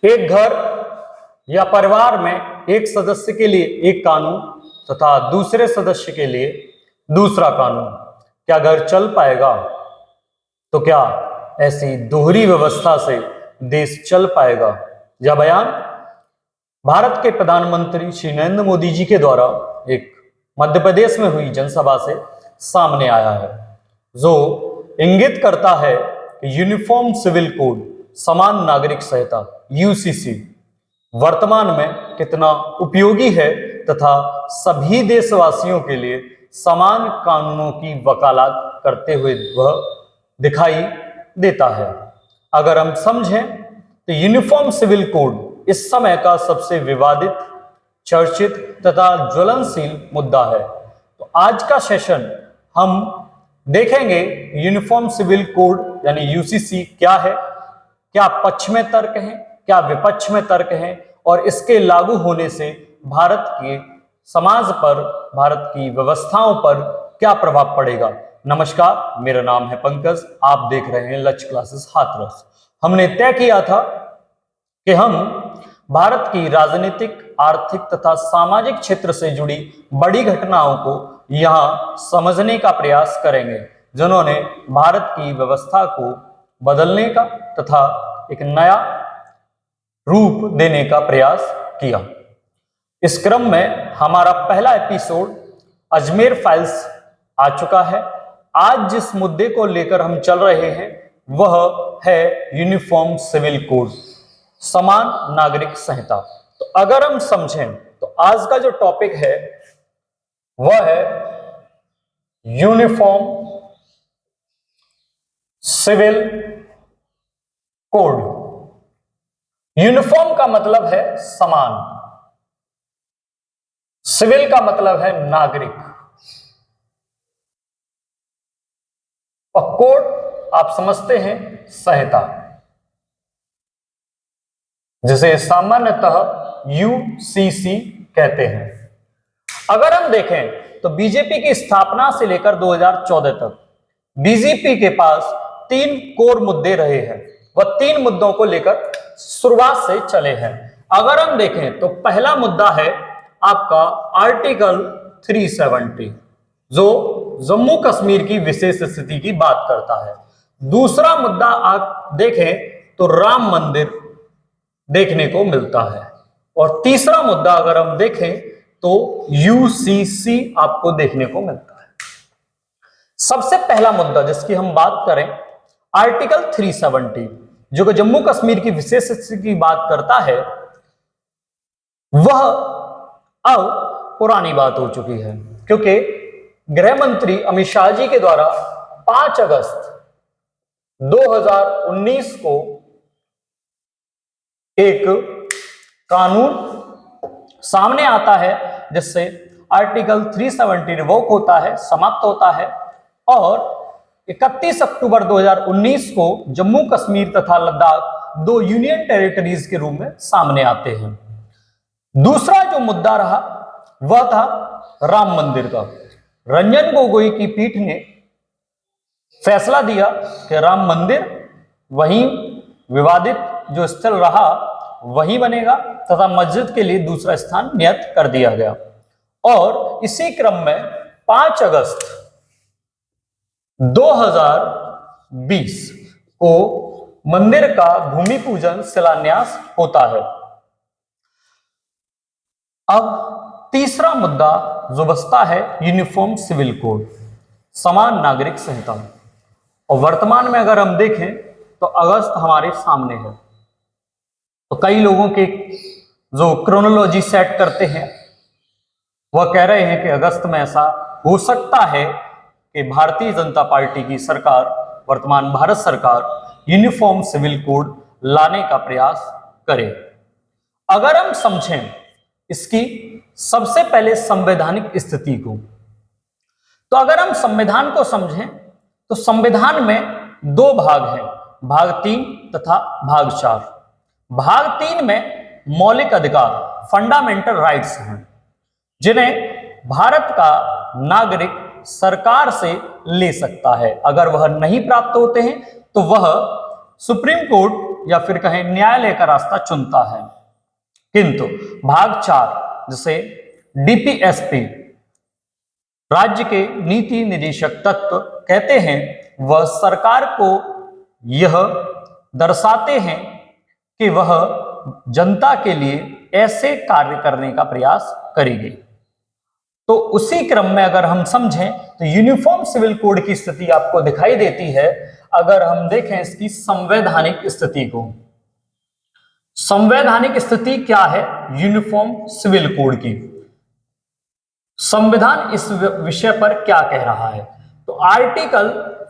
एक घर या परिवार में एक सदस्य के लिए एक कानून तथा दूसरे सदस्य के लिए दूसरा कानून, क्या घर चल पाएगा? तो क्या ऐसी दोहरी व्यवस्था से देश चल पाएगा? यह बयान भारत के प्रधानमंत्री श्री नरेंद्र मोदी जी के द्वारा एक मध्य प्रदेश में हुई जनसभा से सामने आया है, जो इंगित करता है कि यूनिफॉर्म सिविल कोड, समान नागरिक संहिता यूसीसी वर्तमान में कितना उपयोगी है तथा सभी देशवासियों के लिए समान कानूनों की वकालत करते हुए वह दिखाई देता है। अगर हम समझें तो यूनिफॉर्म सिविल कोड इस समय का सबसे विवादित, चर्चित तथा ज्वलनशील मुद्दा है। तो आज का सेशन हम देखेंगे यूनिफॉर्म सिविल कोड यानी यूसीसी क्या है, क्या पक्ष में तर्क हैं, क्या विपक्ष में तर्क हैं और इसके लागू होने से भारत के समाज पर, भारत की व्यवस्थाओं पर क्या प्रभाव पड़ेगा। नमस्कार, मेरा नाम है पंकज, आप देख रहे हैं लक्ष्य क्लासेस हाथरस। हमने तय किया था कि हम भारत की राजनीतिक, आर्थिक तथा सामाजिक क्षेत्र से जुड़ी बड़ी घटनाओं को यहां समझने का प्रयास करेंगे, जिन्होंने भारत की व्यवस्था को बदलने का तथा एक नया रूप देने का प्रयास किया। इस क्रम में हमारा पहला एपिसोड अजमेर फाइल्स आ चुका है। आज जिस मुद्दे को लेकर हम चल रहे हैं वह है यूनिफॉर्म सिविल कोड, समान नागरिक संहिता। तो अगर हम समझें तो आज का जो टॉपिक है वह है यूनिफॉर्म सिविल कोड। यूनिफॉर्म का मतलब है समान, सिविल का मतलब है नागरिक और कोड आप समझते हैं संहिता, जिसे सामान्यतः यूसीसी कहते हैं। अगर हम देखें तो बीजेपी की स्थापना से लेकर 2014 तक बीजेपी के पास 3 कोर मुद्दे रहे हैं। वह 3 मुद्दों को लेकर शुरुआत से चले हैं। अगर हम देखें तो पहला मुद्दा है आपका आर्टिकल 370, जो जम्मू कश्मीर की विशेष स्थिति की बात करता है। दूसरा मुद्दा आप देखें तो राम मंदिर देखने को मिलता है और तीसरा मुद्दा अगर हम देखें तो यूसीसी आपको देखने को मिलता है। सबसे पहला मुद्दा जिसकी हम बात करें, आर्टिकल 370, जो कि जम्मू कश्मीर की विशेष स्थिति की बात करता है, वह अब पुरानी बात हो चुकी है, क्योंकि गृह मंत्री अमित शाह जी के द्वारा 5 अगस्त 2019 को एक कानून सामने आता है जिससे आर्टिकल 370 रिवोक होता है, समाप्त होता है और 31 अक्टूबर 2019 को जम्मू कश्मीर तथा लद्दाख 2 यूनियन टेरिटरीज के रूप में सामने आते हैं। दूसरा जो मुद्दा रहा वह था राम मंदिर का। रंजन गोगोई की पीठ ने फैसला दिया कि राम मंदिर वहीं विवादित जो स्थल रहा वही बनेगा तथा मस्जिद के लिए दूसरा स्थान नियत कर दिया गया। और इसी क्रम में 5 अगस्त 2020 को मंदिर का भूमि पूजन शिलान्यास होता है। अब तीसरा मुद्दा जो बचता है यूनिफॉर्म सिविल कोड, समान नागरिक संहिता। और वर्तमान में अगर हम देखें तो अगस्त हमारे सामने है, तो कई लोगों के जो क्रोनोलॉजी सेट करते हैं वह कह रहे हैं कि अगस्त में ऐसा हो सकता है कि भारतीय जनता पार्टी की सरकार, वर्तमान भारत सरकार, यूनिफॉर्म सिविल कोड लाने का प्रयास करे। अगर हम समझें इसकी सबसे पहले संवैधानिक स्थिति को, तो अगर हम संविधान को समझें तो संविधान में 2 भाग हैं, भाग 3 तथा भाग 4। भाग 3 में मौलिक अधिकार, फंडामेंटल राइट्स हैं, जिन्हें भारत का नागरिक सरकार से ले सकता है। अगर वह नहीं प्राप्त होते हैं तो वह सुप्रीम कोर्ट या फिर कहें न्यायालय का रास्ता चुनता है। किंतु भाग 4 जिसे डीपीएसपी राज्य के नीति निदेशक तत्व कहते हैं, वह सरकार को यह दर्शाते हैं कि वह जनता के लिए ऐसे कार्य करने का प्रयास करेगी। तो उसी क्रम में अगर हम समझें तो यूनिफॉर्म सिविल कोड की स्थिति आपको दिखाई देती है। अगर हम देखें इसकी संवैधानिक स्थिति को, संवैधानिक स्थिति क्या है यूनिफॉर्म सिविल कोड की, संविधान इस विषय पर क्या कह रहा है। तो आर्टिकल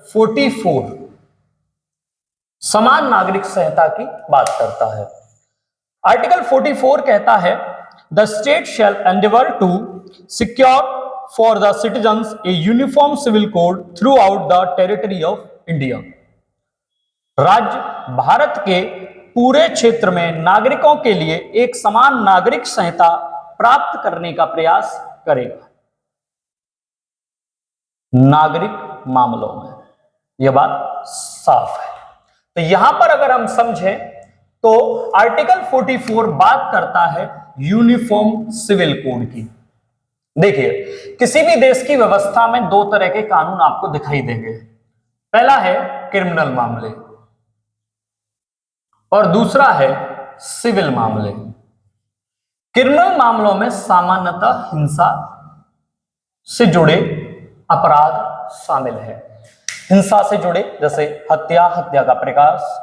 44 समान नागरिक संहिता की बात करता है। आर्टिकल 44 कहता है the state shall endeavour to secure for the citizens a uniform civil code throughout the territory of India. राज्य भारत के पूरे क्षेत्र में नागरिकों के लिए एक समान नागरिक संहिता प्राप्त करने का प्रयास करेगा। नागरिक मामलों में यह बात साफ है। तो यहां पर अगर हम समझें तो आर्टिकल 44 बात करता है यूनिफॉर्म सिविल कोड की। देखिए किसी भी देश की व्यवस्था में दो तरह के कानून आपको दिखाई देंगे। पहला है क्रिमिनल मामले और दूसरा है सिविल मामले। क्रिमिनल मामलों में सामान्यतः हिंसा से जुड़े अपराध शामिल है। हिंसा से जुड़े जैसे हत्या, हत्या का प्रयास,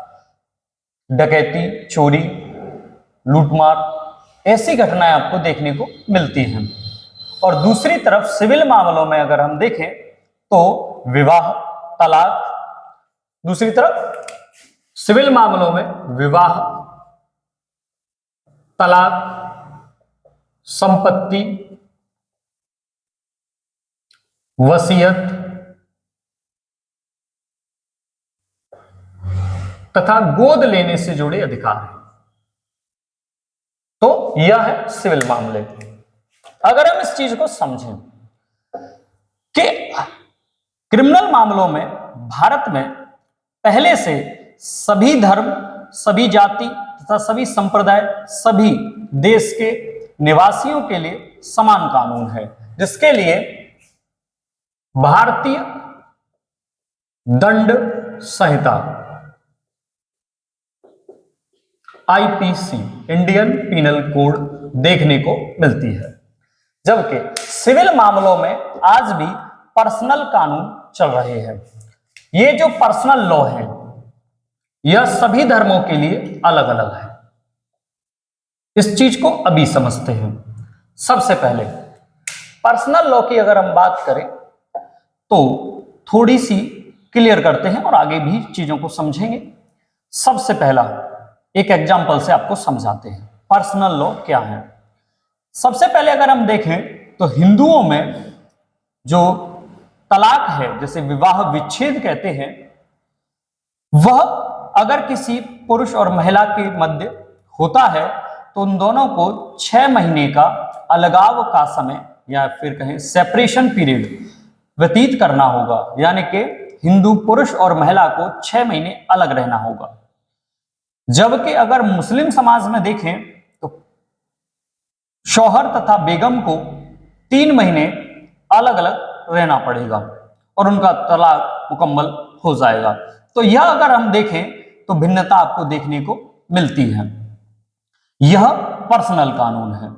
डकैती, चोरी, लूटमार, ऐसी घटनाएं आपको देखने को मिलती हैं। और दूसरी तरफ सिविल मामलों में अगर हम देखें तो विवाह, तलाक, दूसरी तरफ सिविल मामलों में विवाह, तलाक, संपत्ति, वसीयत तथा गोद लेने से जुड़े अधिकार हैं। तो यह है सिविल मामले। अगर हम इस चीज को समझें कि क्रिमिनल मामलों में भारत में पहले से सभी धर्म, सभी जाति तथा सभी संप्रदाय, सभी देश के निवासियों के लिए समान कानून है, जिसके लिए भारतीय दंड संहिता आईपीसी इंडियन पीनल कोड देखने को मिलती है। जबकि सिविल मामलों में आज भी पर्सनल कानून चल रहे हैं। ये जो पर्सनल लॉ है यह सभी धर्मों के लिए अलग अलग है। इस चीज को अभी समझते हैं। सबसे पहले पर्सनल लॉ की अगर हम बात करें तो थोड़ी सी क्लियर करते हैं और आगे भी चीजों को समझेंगे। सबसे पहला एक एग्जांपल से आपको समझाते हैं पर्सनल लॉ क्या है। सबसे पहले अगर हम देखें तो हिंदुओं में जो तलाक है, जैसे विवाह विच्छेद कहते हैं, वह अगर किसी पुरुष और महिला के मध्य होता है तो उन दोनों को 6 महीने का अलगाव का समय या फिर कहें सेपरेशन पीरियड व्यतीत करना होगा। यानी कि हिंदू पुरुष और महिला को 6 महीने अलग रहना होगा। जबकि अगर मुस्लिम समाज में देखें तो शौहर तथा बेगम को 3 महीने अलग अलग रहना पड़ेगा और उनका तलाक मुकम्मल हो जाएगा। तो यह अगर हम देखें तो भिन्नता आपको देखने को मिलती है। यह पर्सनल कानून है।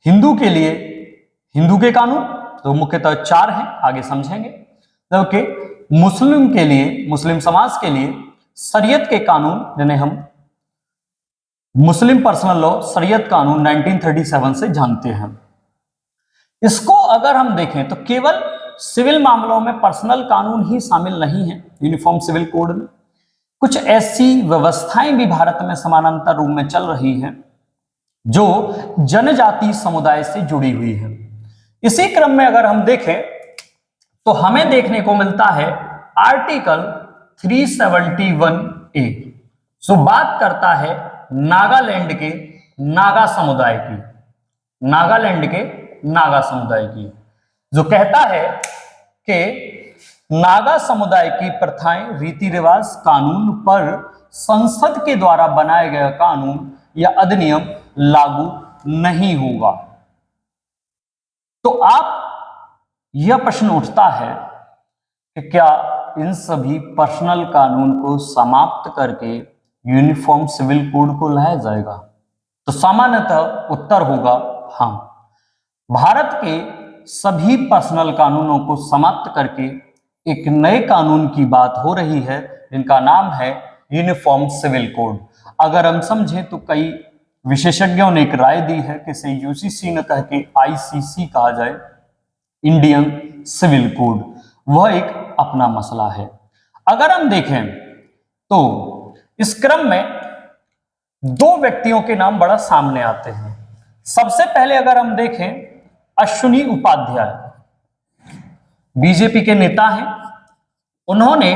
हिंदू के लिए हिंदू के कानून तो मुख्यतः 4 हैं, आगे समझेंगे। जबकि मुस्लिम के लिए, मुस्लिम समाज के लिए शरीयत के कानून, जिन्हें हम मुस्लिम पर्सनल लॉ शरीयत कानून 1937 से जानते हैं। इसको अगर हम देखें तो केवल सिविल मामलों में पर्सनल कानून ही शामिल नहीं है यूनिफॉर्म सिविल कोड में। कुछ ऐसी व्यवस्थाएं भी भारत में समानांतर रूप में चल रही हैं जो जनजाति समुदाय से जुड़ी हुई है। इसी क्रम में अगर हम देखें तो हमें देखने को मिलता है आर्टिकल 371A, जो बात करता है नागालैंड के नागा समुदाय की, नागालैंड के नागा समुदाय की, जो कहता है कि नागा समुदाय की प्रथाएं, रीति रिवाज, कानून पर संसद के द्वारा बनाया गया कानून या अधिनियम लागू नहीं होगा। तो आप यह प्रश्न उठता है कि क्या इन सभी पर्सनल कानून को समाप्त करके यूनिफॉर्म सिविल कोड को लाया जाएगा? तो सामान्यतः उत्तर होगा हाँ। भारत के सभी पर्सनल कानूनों को समाप्त करके एक नए कानून की बात हो रही है जिनका नाम है यूनिफॉर्म सिविल कोड। अगर हम समझें तो कई विशेषज्ञों ने एक राय दी है कि इसे यूसीसी न कह के आईसीसी कहा जाए, इंडियन सिविल कोड। वह एक अपना मसला है। अगर हम देखें तो इस क्रम में दो व्यक्तियों के नाम बड़ा सामने आते हैं। सबसे पहले अगर हम देखें, अश्विनी उपाध्याय बीजेपी के नेता हैं। उन्होंने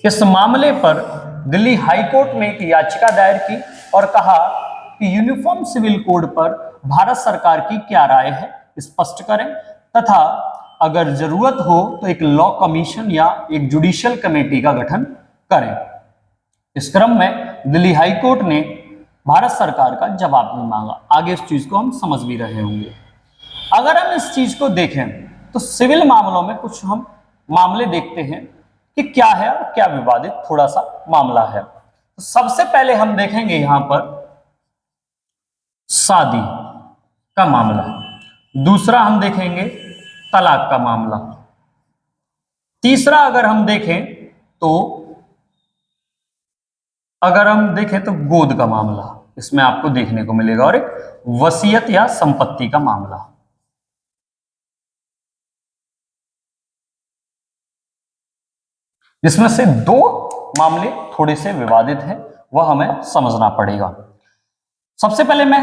इस मामले पर दिल्ली हाई कोर्ट में एक याचिका दायर की और कहा कि यूनिफॉर्म सिविल कोड पर भारत सरकार की क्या राय है, स्पष्ट करें, तथा अगर जरूरत हो तो एक लॉ कमीशन या एक जुडिशियल कमेटी का गठन करें। इस क्रम में दिल्ली हाई कोर्ट ने भारत सरकार का जवाब नहीं मांगा। आगे इस चीज को हम समझ भी रहे होंगे। अगर हम इस चीज को देखें तो सिविल मामलों में कुछ हम मामले देखते हैं कि क्या है और क्या विवादित थोड़ा सा मामला है। तो सबसे पहले हम देखेंगे यहां पर शादी का मामला, दूसरा हम देखेंगे तलाक का मामला, तीसरा अगर हम देखें तो गोद का मामला इसमें आपको देखने को मिलेगा, और एक वसीयत या संपत्ति का मामला। जिसमें से दो मामले थोड़े से विवादित हैं, वह हमें समझना पड़ेगा। सबसे पहले मैं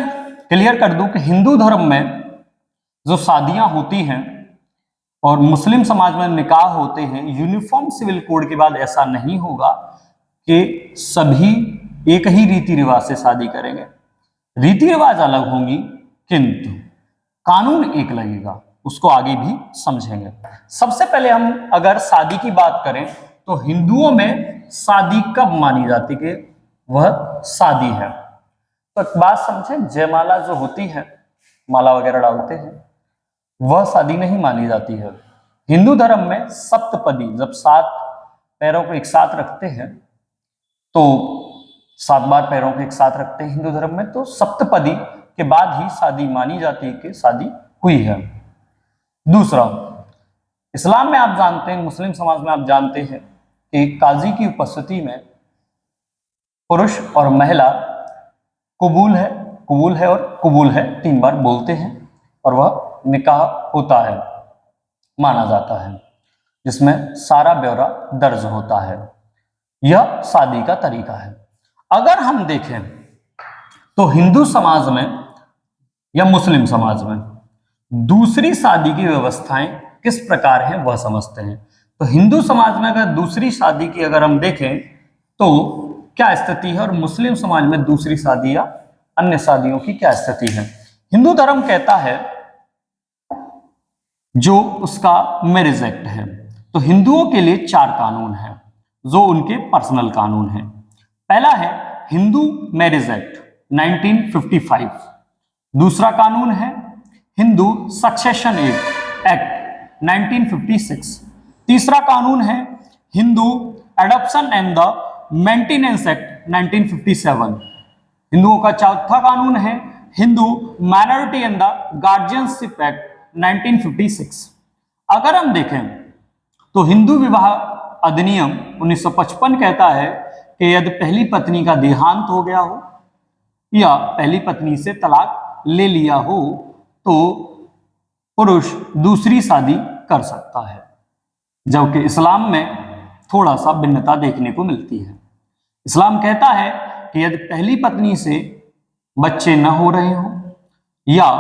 क्लियर कर दूं कि हिंदू धर्म में जो शादियां होती हैं और मुस्लिम समाज में निकाह होते हैं, यूनिफॉर्म सिविल कोड के बाद ऐसा नहीं होगा कि सभी एक ही रीति रिवाज से शादी करेंगे। रीति रिवाज अलग होंगी किंतु कानून एक लगेगा, उसको आगे भी समझेंगे। सबसे पहले हम अगर शादी की बात करें तो हिंदुओं में शादी कब मानी जाती कि वह शादी है? तो एक बात समझें, जयमाला जो होती है, माला वगैरह डालते हैं, वह शादी नहीं मानी जाती है। हिंदू धर्म में सप्तपदी, जब 7 पैरों को एक साथ रखते हैं तो 7 बार पैरों को एक साथ रखते हैं हिंदू धर्म में, तो सप्तपदी के बाद ही शादी मानी जाती है कि शादी हुई है। दूसरा, इस्लाम में आप जानते हैं, मुस्लिम समाज में आप जानते हैं कि काजी की उपस्थिति में पुरुष और महिला कबूल है और कबूल है 3 बार बोलते हैं और वह निकाह होता है, माना जाता है, जिसमें सारा ब्यौरा दर्ज होता है। यह शादी का तरीका है। अगर हम देखें तो हिंदू समाज में या मुस्लिम समाज में दूसरी शादी की व्यवस्थाएं किस प्रकार हैं वह समझते हैं। तो हिंदू समाज में अगर दूसरी शादी की अगर हम देखें तो क्या स्थिति है, और मुस्लिम समाज में दूसरी शादी या अन्य शादियों की क्या स्थिति है। हिंदू धर्म कहता है, जो उसका मैरिज एक्ट है, तो हिंदुओं के लिए 4 कानून हैं जो उनके पर्सनल कानून हैं। पहला है हिंदू मैरिज एक्ट 1955, दूसरा कानून है हिंदू सक्सेशन एक्ट 1956, तीसरा कानून है Hindu adoption and the maintenance act 1957, हिंदुओं का चौथा कानून है Hindu minority and the guardianship act 1956। अगर हम देखें तो हिंदू विवाह अधिनियम 1955 कहता है कि यदि पहली पत्नी का देहांत हो गया हो या पहली पत्नी से तलाक ले लिया हो तो पुरुष दूसरी शादी कर सकता है, जबकि इस्लाम में थोड़ा सा भिन्नता देखने को मिलती है। इस्लाम कहता है कि यदि पहली पत्नी से बच्चे न हो रहे हो या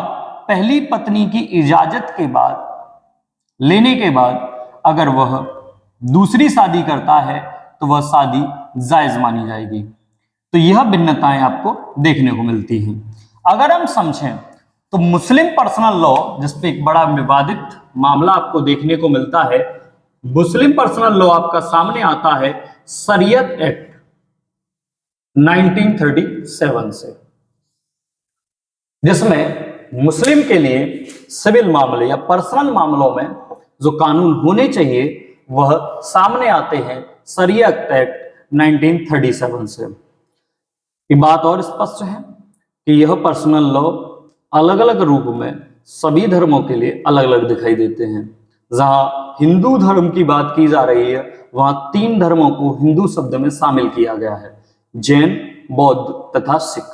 पहली पत्नी की इजाजत के बाद लेने के बाद अगर वह दूसरी शादी करता है तो वह शादी जायज मानी जाएगी। तो यह भिन्नताएं आपको देखने को मिलती हैं। अगर हम समझें तो मुस्लिम पर्सनल लॉ, जिस पे एक बड़ा विवादित मामला आपको देखने को मिलता है, मुस्लिम पर्सनल लॉ आपका सामने आता है शरीयत एक्ट 1937 से, जिसमें मुस्लिम के लिए सिविल मामले या पर्सनल मामलों में जो कानून होने चाहिए वह सामने आते हैं शरीयत एक्ट 1937 से। ये बात और स्पष्ट है कि यह पर्सनल लॉ अलग अलग रूप में सभी धर्मों के लिए अलग अलग दिखाई देते हैं। जहां हिंदू धर्म की बात की जा रही है वहां 3 धर्मों को हिंदू शब्द में शामिल किया गया है, जैन, बौद्ध तथा सिख।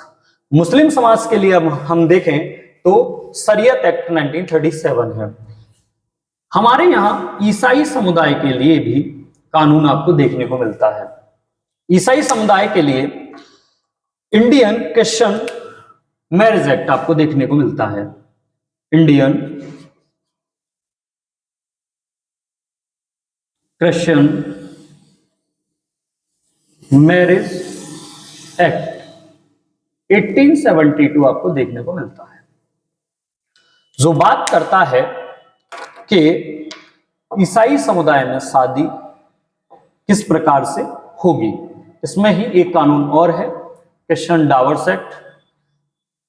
मुस्लिम समाज के लिए अब हम देखें तो शरीयत एक्ट 1937 है। हमारे यहाँ ईसाई समुदाय के लिए भी कानून आपको देखने को मिलता है। ईसाई समुदाय के लिए इंडियन क्रिश्चियन मैरिज एक्ट आपको देखने को मिलता है। इंडियन क्रिश्चियन मैरिज एक्ट 1872 आपको देखने को मिलता है, जो बात करता है कि ईसाई समुदाय में शादी किस प्रकार से होगी। इसमें ही एक कानून और है, क्रिश्चियन डाइवोर्स एक्ट,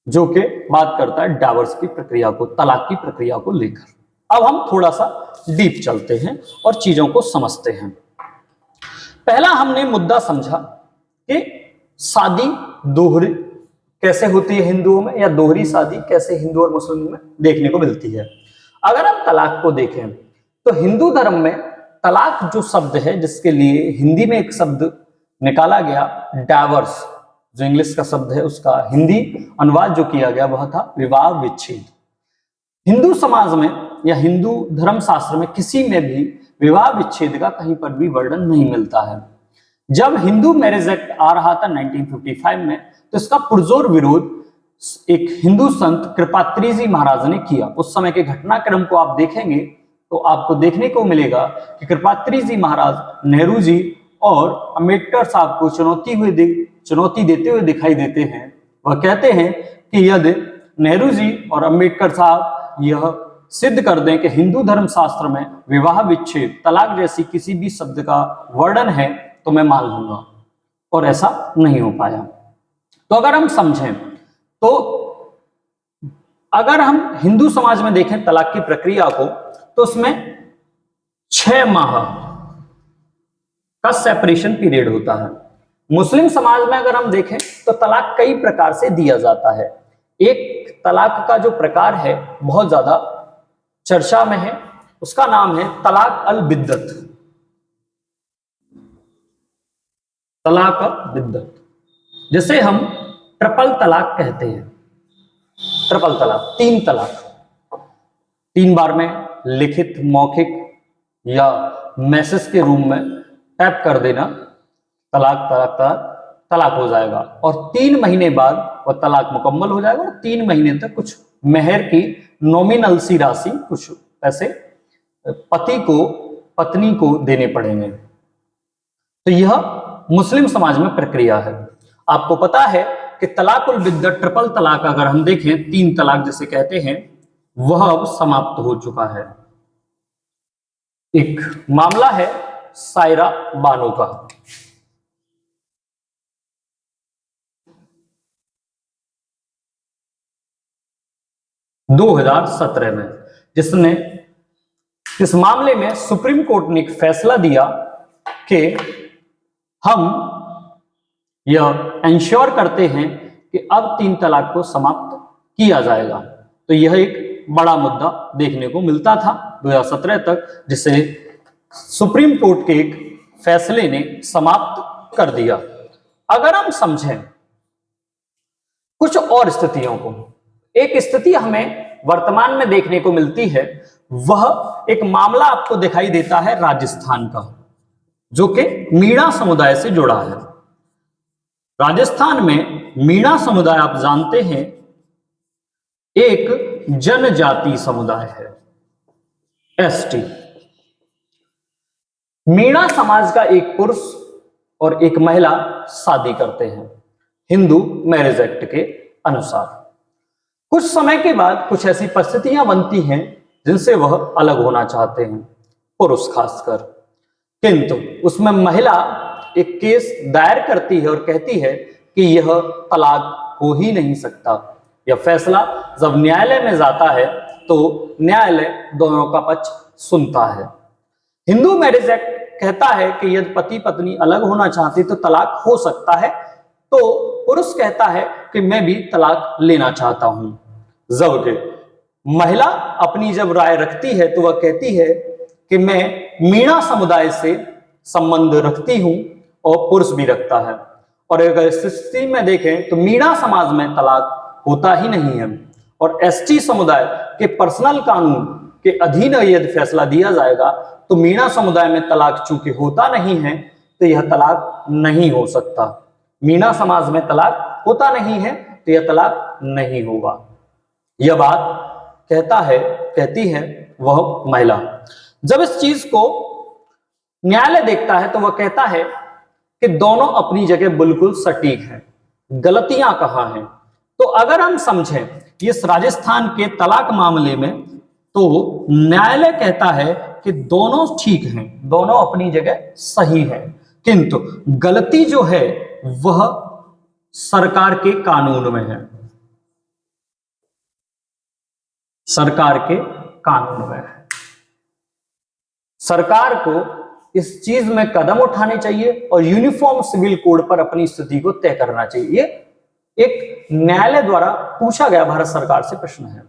जो कि बात करता है डाइवोर्स की प्रक्रिया को, तलाक की प्रक्रिया को लेकर। अब हम थोड़ा सा डीप चलते हैं और चीजों को समझते हैं। पहला हमने मुद्दा समझा कि शादी दोहरी कैसे होती है हिंदुओं में, या दोहरी शादी कैसे हिंदू और मुस्लिम में देखने को मिलती है। अगर हम तलाक को देखें तो हिंदू धर्म में तलाक जो शब्द है, जिसके लिए हिंदी में एक शब्द निकाला गया डाइवोर्स, जो इंग्लिश का शब्द है उसका हिंदी अनुवाद जो किया गया वह था विवाह विच्छेद। हिंदू समाज में या हिंदू धर्म शास्त्र में किसी में भी विवाह विच्छेद का कहीं पर भी वर्णन नहीं मिलता है। जब हिंदू मैरिज एक्ट आ रहा था 1955 में, तो इसका पुरजोर विरोध एक हिंदू संत कृपात्री जी महाराज ने किया। उस समय के घटनाक्रम को आप देखेंगे तो आपको देखने को मिलेगा कि कृपात्री जी महाराज नेहरू जी और अंबेडकर साहब को चुनौती देते हुए दिखाई देते हैं। वह कहते हैं कि यदि नेहरू जी और अंबेडकर साहब यह सिद्ध कर दें कि हिंदू धर्म शास्त्र में विवाह विच्छेद, तलाक जैसी किसी भी शब्द का वर्णन है तो मैं मान लूंगा, और ऐसा नहीं हो पाया। तो अगर हम समझें तो अगर हम हिंदू समाज में देखें तलाक की प्रक्रिया को, तो उसमें 6 माह का सेपरेशन पीरियड होता है। मुस्लिम समाज में अगर हम देखें तो तलाक कई प्रकार से दिया जाता है। एक तलाक का जो प्रकार है बहुत ज्यादा चर्चा में है, उसका नाम है तलाक अल बिद्दत। तलाक अल बिद्दत जिसे हम ट्रिपल तलाक कहते हैं। ट्रिपल तलाक, 3 तलाक, 3 बार में लिखित, मौखिक या मैसेज के रूप में टाइप कर देना, तलाक तलाक तलाक तलाक हो जाएगा, और 3 महीने बाद वह तलाक मुकम्मल हो जाएगा। और 3 महीने तक कुछ मेहर की नॉमिनल सी राशि, कुछ पैसे पति को पत्नी को देने पड़ेंगे। तो यह मुस्लिम समाज में प्रक्रिया है। आपको पता है कि तलाकुल बिद्दत, ट्रिपल तलाक अगर हम देखें, 3 तलाक जिसे कहते हैं, वह अब समाप्त हो चुका है। एक मामला है सायरा बानो का। दो 2017 में, जिसने इस मामले में सुप्रीम कोर्ट ने एक फैसला दिया कि हम यह इंश्योर करते हैं कि अब 3 तलाक को समाप्त किया जाएगा। तो यह एक बड़ा मुद्दा देखने को मिलता था 2017 तक, जिसे सुप्रीम कोर्ट के एक फैसले ने समाप्त कर दिया। अगर हम समझें कुछ और स्थितियों को, एक स्थिति हमें वर्तमान में देखने को मिलती है, वह एक मामला आपको दिखाई देता है राजस्थान का, जो कि मीणा समुदाय से जुड़ा है। राजस्थान में मीणा समुदाय आप जानते हैं एक जनजाति समुदाय है, एसटी। मीणा समाज का एक पुरुष और एक महिला शादी करते हैं हिंदू मैरिज एक्ट के अनुसार। कुछ समय के बाद कुछ ऐसी परिस्थितियां बनती हैं जिनसे वह अलग होना चाहते हैं, पुरुष खासकर, किंतु उसमें महिला एक केस दायर करती है और कहती है कि यह तलाक हो ही नहीं सकता। यह फैसला जब न्यायालय में जाता है तो न्यायालय दोनों का पक्ष सुनता है। हिंदू मैरिज एक्ट कहता है कि यदि पति पत्नी अलग होना चाहते तो तलाक हो सकता है, तो पुरुष कहता है कि मैं भी तलाक लेना चाहता हूं। जबकि महिला अपनी जब राय रखती है तो वह कहती है कि मैं मीणा समुदाय से संबंध रखती हूं और पुरुष भी रखता है। और अगर इस स्थिति में देखें तो मीणा समाज में तलाक होता ही नहीं है, और एसटी समुदाय के पर्सनल कानून के अधीन यदि फैसला दिया जाएगा तो मीणा समुदाय में तलाक चूंकि होता नहीं है तो यह तलाक नहीं हो सकता। मीणा समाज में तलाक होता नहीं है तो यह तलाक नहीं होगा। यह बात कहती है वह महिला। जब इस चीज को न्यायालय देखता है तो वह कहता है कि दोनों अपनी जगह बिल्कुल सटीक हैं, गलतियां कहां हैं। तो अगर हम समझें इस राजस्थान के तलाक मामले में तो न्यायालय कहता है कि दोनों ठीक हैं, दोनों अपनी जगह सही हैं, किंतु गलती जो है वह सरकार के कानून में है, सरकार के कानून में है। सरकार को इस चीज में कदम उठाने चाहिए और यूनिफॉर्म सिविल कोड पर अपनी स्थिति को तय करना चाहिए। ये एक न्यायालय द्वारा पूछा गया भारत सरकार से प्रश्न है,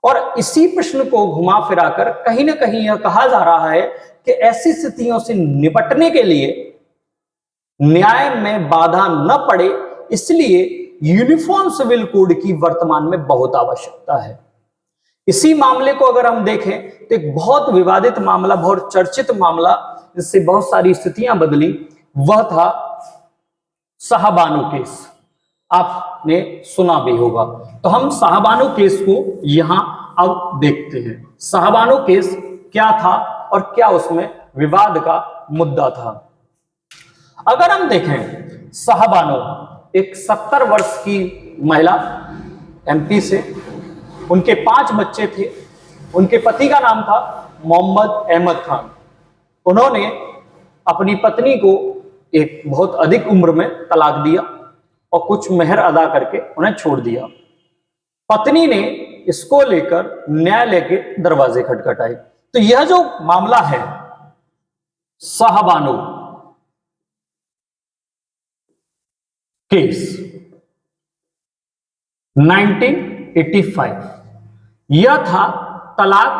और इसी प्रश्न को घुमा फिराकर कहीं ना कहीं यह कहा जा रहा है कि ऐसी स्थितियों से निपटने के लिए न्याय में बाधा न पड़े, इसलिए यूनिफॉर्म सिविल कोड की वर्तमान में बहुत आवश्यकता है। इसी मामले को अगर हम देखें तो एक बहुत विवादित मामला, बहुत चर्चित मामला, जिससे बहुत सारी स्थितियां बदली, वह था शाहबानो केस। आपने सुना भी होगा। तो हम शाहबानो केस को यहां अब देखते हैं। शाहबानो केस क्या था और क्या उसमें विवाद का मुद्दा था। अगर हम देखें, शाहबानो एक 70 वर्ष की महिला, एमपी से, उनके 5 बच्चे थे। उनके पति का नाम था मोहम्मद अहमद खान। उन्होंने अपनी पत्नी को एक बहुत अधिक उम्र में तलाक दिया और कुछ मेहर अदा करके उन्हें छोड़ दिया। पत्नी ने इसको लेकर न्यायालय के दरवाजे खटखटाए। तो यह जो मामला है शाहबानो केस 1985, यह था तलाक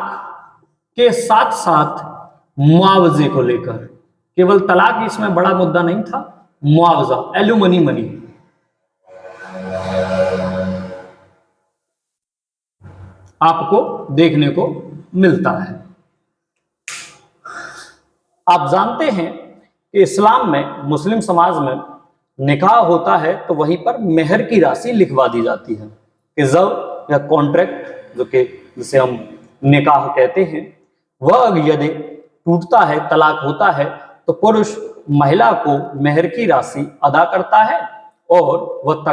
के साथ साथ मुआवजे को लेकर। केवल तलाक इसमें बड़ा मुद्दा नहीं था, मुआवजा, एलुमनी मनी। आपको देखने को मिलता है। आप जानते हैं कि इस्लाम में, मुस्लिम समाज में निकाह होता है तो वहीं पर मेहर की राशि लिखवा दी जाती है। इज़्ज़त या कॉन्ट्रैक्ट, जो कि जिसे हम निकाह कहते हैं, वह यदि टूटता है, तलाक होता है, तो पुरुष महिला को मेहर की राशि अदा करता है और वह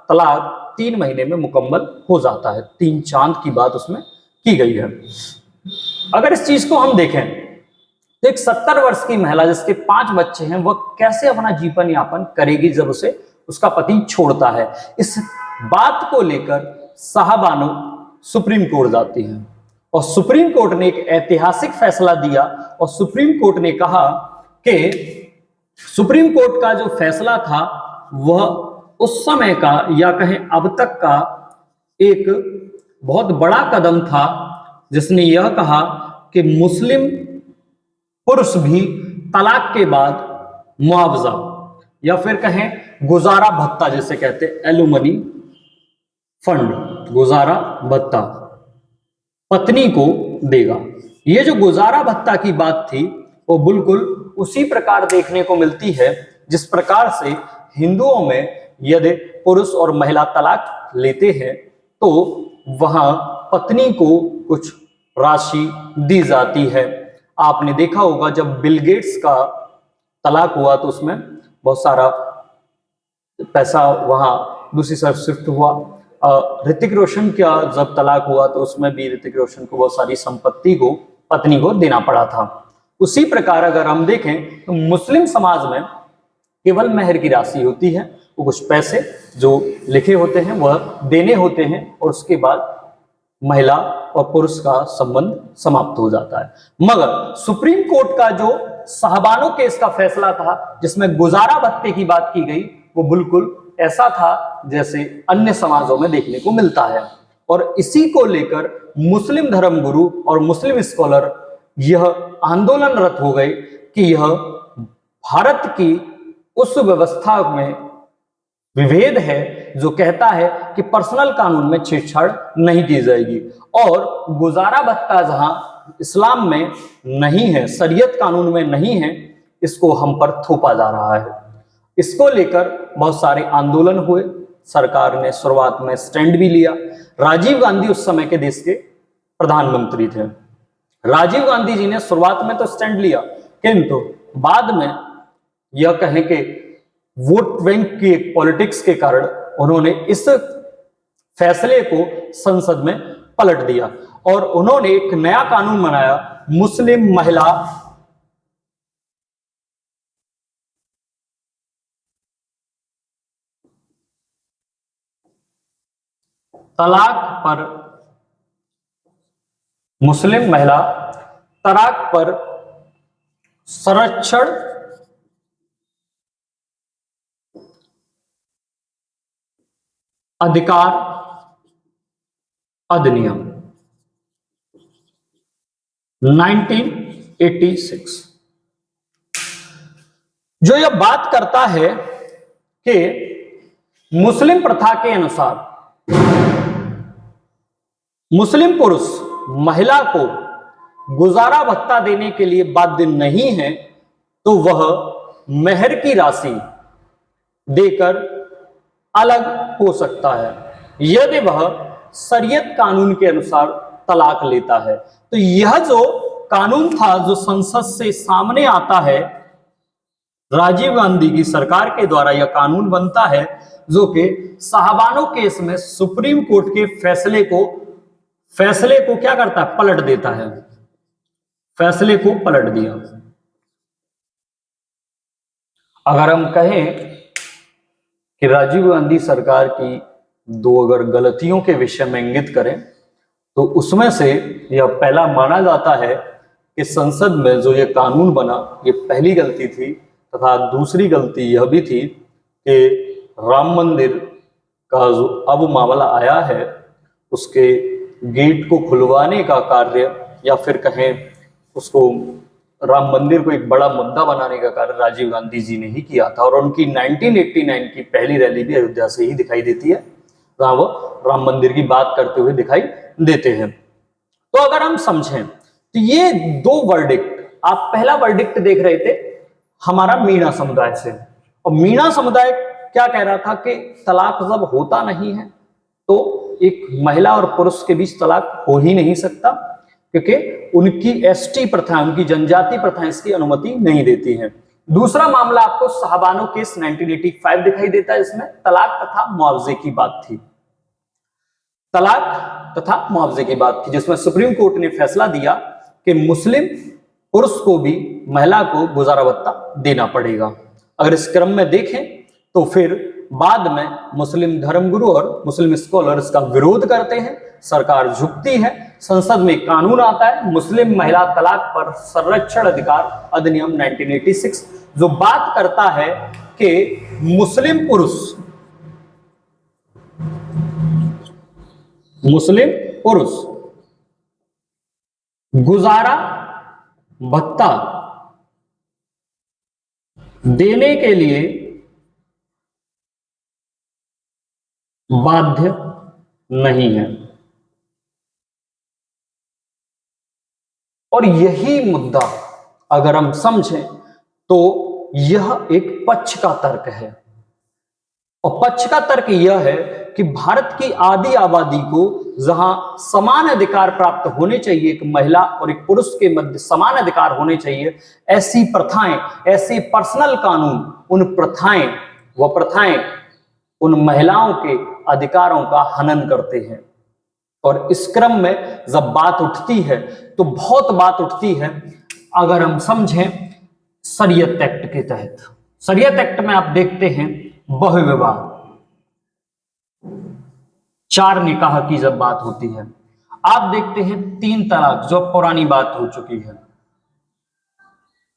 तलाक 3 महीने में मुकम्मल हो जाता है। 3 चांद की बात उसमें की गई है। अगर इस चीज को हम देखें तो एक 70 वर्ष की महिला जिसके 5 बच्चे हैं, वह कैसे अपना जीवन यापन करेगी जब उसे उसका पति छोड़ता है। इस बात को लेकर शाहबानो सुप्रीम कोर्ट जाती है और सुप्रीम कोर्ट ने एक ऐतिहासिक फैसला दिया और सुप्रीम कोर्ट ने कहा कि सुप्रीम कोर्ट का जो फैसला था वह उस समय का या कहें अब तक का एक बहुत बड़ा कदम था, जिसने यह कहा कि मुस्लिम पुरुष भी तलाक के बाद मुआवजा या फिर कहें गुजारा भत्ता, जिसे कहते हैं एलुमनी फंड, गुजारा भत्ता पत्नी को देगा। ये जो गुजारा भत्ता की बात थी वो बिल्कुल उसी प्रकार देखने को मिलती है जिस प्रकार से हिंदुओं में यदि पुरुष और महिला तलाक लेते हैं तो वहां पत्नी को कुछ राशि दी जाती है। आपने देखा होगा जब बिल गेट्स का तलाक हुआ तो उसमें बहुत सारा पैसा वहां दूसरी तरफ शिफ्ट हुआ। ऋतिक रोशन का जब तलाक हुआ तो उसमें भी ऋतिक रोशन को बहुत सारी संपत्ति को पत्नी को देना पड़ा था। उसी प्रकार अगर हम देखें तो मुस्लिम समाज में केवल मेहर की राशि होती है, वो कुछ पैसे जो लिखे होते हैं वह देने होते हैं और उसके बाद महिला और पुरुष का संबंध समाप्त हो जाता है। मगर सुप्रीम कोर्ट का जो साहबानो केस का फैसला था जिसमें गुजारा भत्ते की बात की गई, वो बिल्कुल ऐसा था जैसे अन्य समाजों में देखने को मिलता है। और इसी को लेकर मुस्लिम धर्मगुरु और मुस्लिम स्कॉलर यह आंदोलनरत हो गए कि यह भारत की उस व्यवस्था में विभेद है जो कहता है कि पर्सनल कानून में छेड़छाड़ नहीं की जाएगी, और गुजारा भत्ता जहां इस्लाम में नहीं है, शरीयत कानून में नहीं है, इसको हम पर थोपा जा रहा है। इसको लेकर बहुत सारे आंदोलन हुए। सरकार ने शुरुआत में स्टैंड भी लिया। राजीव गांधी उस समय के देश के प्रधानमंत्री थे। राजीव गांधी जी ने शुरुआत में तो स्टैंड लिया, किंतु बाद में यह कहें कि वोट बैंक की एक पॉलिटिक्स के कारण उन्होंने इस फैसले को संसद में पलट दिया और उन्होंने एक नया कानून बनाया, मुस्लिम महिला तलाक पर, मुस्लिम महिला तलाक पर संरक्षण अधिकार अधिनियम 1986, जो यह बात करता है कि मुस्लिम प्रथा के अनुसार मुस्लिम पुरुष महिला को गुजारा भत्ता देने के लिए बाध्य नहीं है, तो वह मेहर की राशि देकर अलग हो सकता है यदि वह शरीयत कानून के अनुसार तलाक लेता है। तो यह जो कानून था जो संसद से सामने आता है, राजीव गांधी की सरकार के द्वारा यह कानून बनता है, जो कि साहबानो केस में सुप्रीम कोर्ट के फैसले को क्या करता है, पलट देता है। फैसले को पलट दिया। अगर हम कहें कि राजीव गांधी सरकार की दो अगर गलतियों के विषय में इंगित करें, तो उसमें से यह पहला माना जाता है कि संसद में जो यह कानून बना, ये पहली गलती थी, तथा दूसरी गलती यह भी थी कि राम मंदिर का जो अब मामला आया है, उसके गेट को खुलवाने का कार्य, या फिर कहें उसको राम मंदिर को एक बड़ा मुद्दा बनाने का कार्य राजीव गांधी जी ने ही किया था। और उनकी 1989 की पहली रैली भी अयोध्या से ही दिखाई देती है, जहां वो राम मंदिर की बात करते हुए दिखाई देते हैं। तो अगर हम समझें तो ये दो वर्डिक्ट, आप पहला वर्डिक्ट देख रहे थे हमारा मीणा समुदाय से, और मीणा समुदाय क्या कह रहा था कि तलाक जब होता नहीं है तो एक महिला और पुरुष के बीच तलाक हो ही नहीं सकता, क्योंकि उनकी एसटी प्रथा, उनकी जनजाति प्रथा इसकी अनुमति नहीं देती है। दूसरा मामला आपको साहबानो केस 1985 दिखाई देता है, इसमें तलाक तथा मुआवजे की बात थी। तलाक तथा मुआवजे की बात थी, जिसमें सुप्रीम कोर्ट ने फैसला दिया कि मुस्लिम पुरुष को भी महिला को गुजारा भत्ता देना पड़ेगा। अगर इस क्रम में देखें तो फिर बाद में मुस्लिम धर्मगुरु और मुस्लिम स्कॉलर्स का विरोध करते हैं, सरकार झुकती है, संसद में कानून आता है मुस्लिम महिला तलाक पर संरक्षण अधिकार अधिनियम 1986, जो बात करता है कि मुस्लिम पुरुष गुजारा भत्ता देने के लिए बाध्य नहीं है। और यही मुद्दा अगर हम समझें तो यह एक पक्ष का तर्क है, और पक्ष का तर्क यह है कि भारत की आधी आबादी को जहां समान अधिकार प्राप्त होने चाहिए, एक महिला और एक पुरुष के मध्य समान अधिकार होने चाहिए, ऐसी प्रथाएं, ऐसे पर्सनल कानून व प्रथाएं उन महिलाओं के अधिकारों का हनन करते हैं। और इस क्रम में जब बात उठती है तो बहुत बात उठती है, अगर हम समझें शरीयत एक्ट के तहत, शरीयत एक्ट में आप देखते हैं बहुविवाह, 4 निकाह की जब बात होती है, आप देखते हैं 3 तलाक जो पुरानी बात हो चुकी है,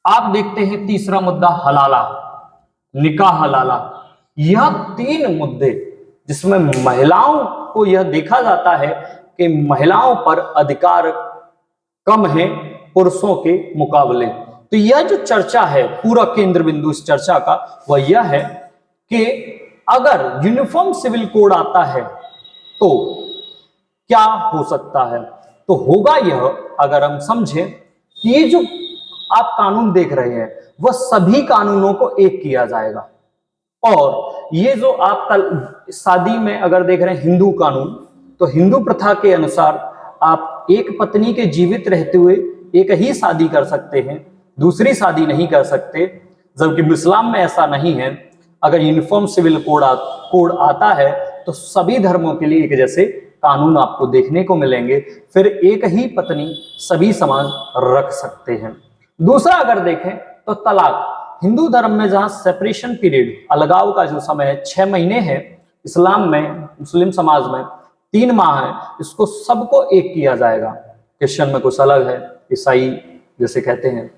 आप देखते हैं तीसरा मुद्दा हलाला, निकाह हलाला। यह 3 मुद्दे जिसमें महिलाओं को यह देखा जाता है कि महिलाओं पर अधिकार कम है पुरुषों के मुकाबले। तो यह जो चर्चा है, पूरा केंद्र बिंदु इस चर्चा का वह यह है कि अगर यूनिफॉर्म सिविल कोड आता है तो क्या हो सकता है। तो होगा यह, अगर हम समझें कि ये जो आप कानून देख रहे हैं वह सभी कानूनों को एक किया जाएगा, और ये जो आप शादी में अगर देख रहे हैं हिंदू कानून, तो हिंदू प्रथा के अनुसार आप एक पत्नी के जीवित रहते हुए एक ही शादी कर सकते हैं, दूसरी शादी नहीं कर सकते, जबकि इस्लाम में ऐसा नहीं है। अगर यूनिफॉर्म सिविल कोड आता है तो सभी धर्मों के लिए एक जैसे कानून आपको देखने को मिलेंगे, फिर एक ही पत्नी सभी समाज रख सकते हैं। दूसरा अगर देखें तो तलाक, हिंदू धर्म में जहां सेपरेशन पीरियड, अलगाव का जो समय है 6 महीने है, इस्लाम में, मुस्लिम समाज में 3 माह है, इसको सबको एक किया जाएगा। क्रिश्चियन में कुछ अलग है, ईसाई जैसे कहते हैं,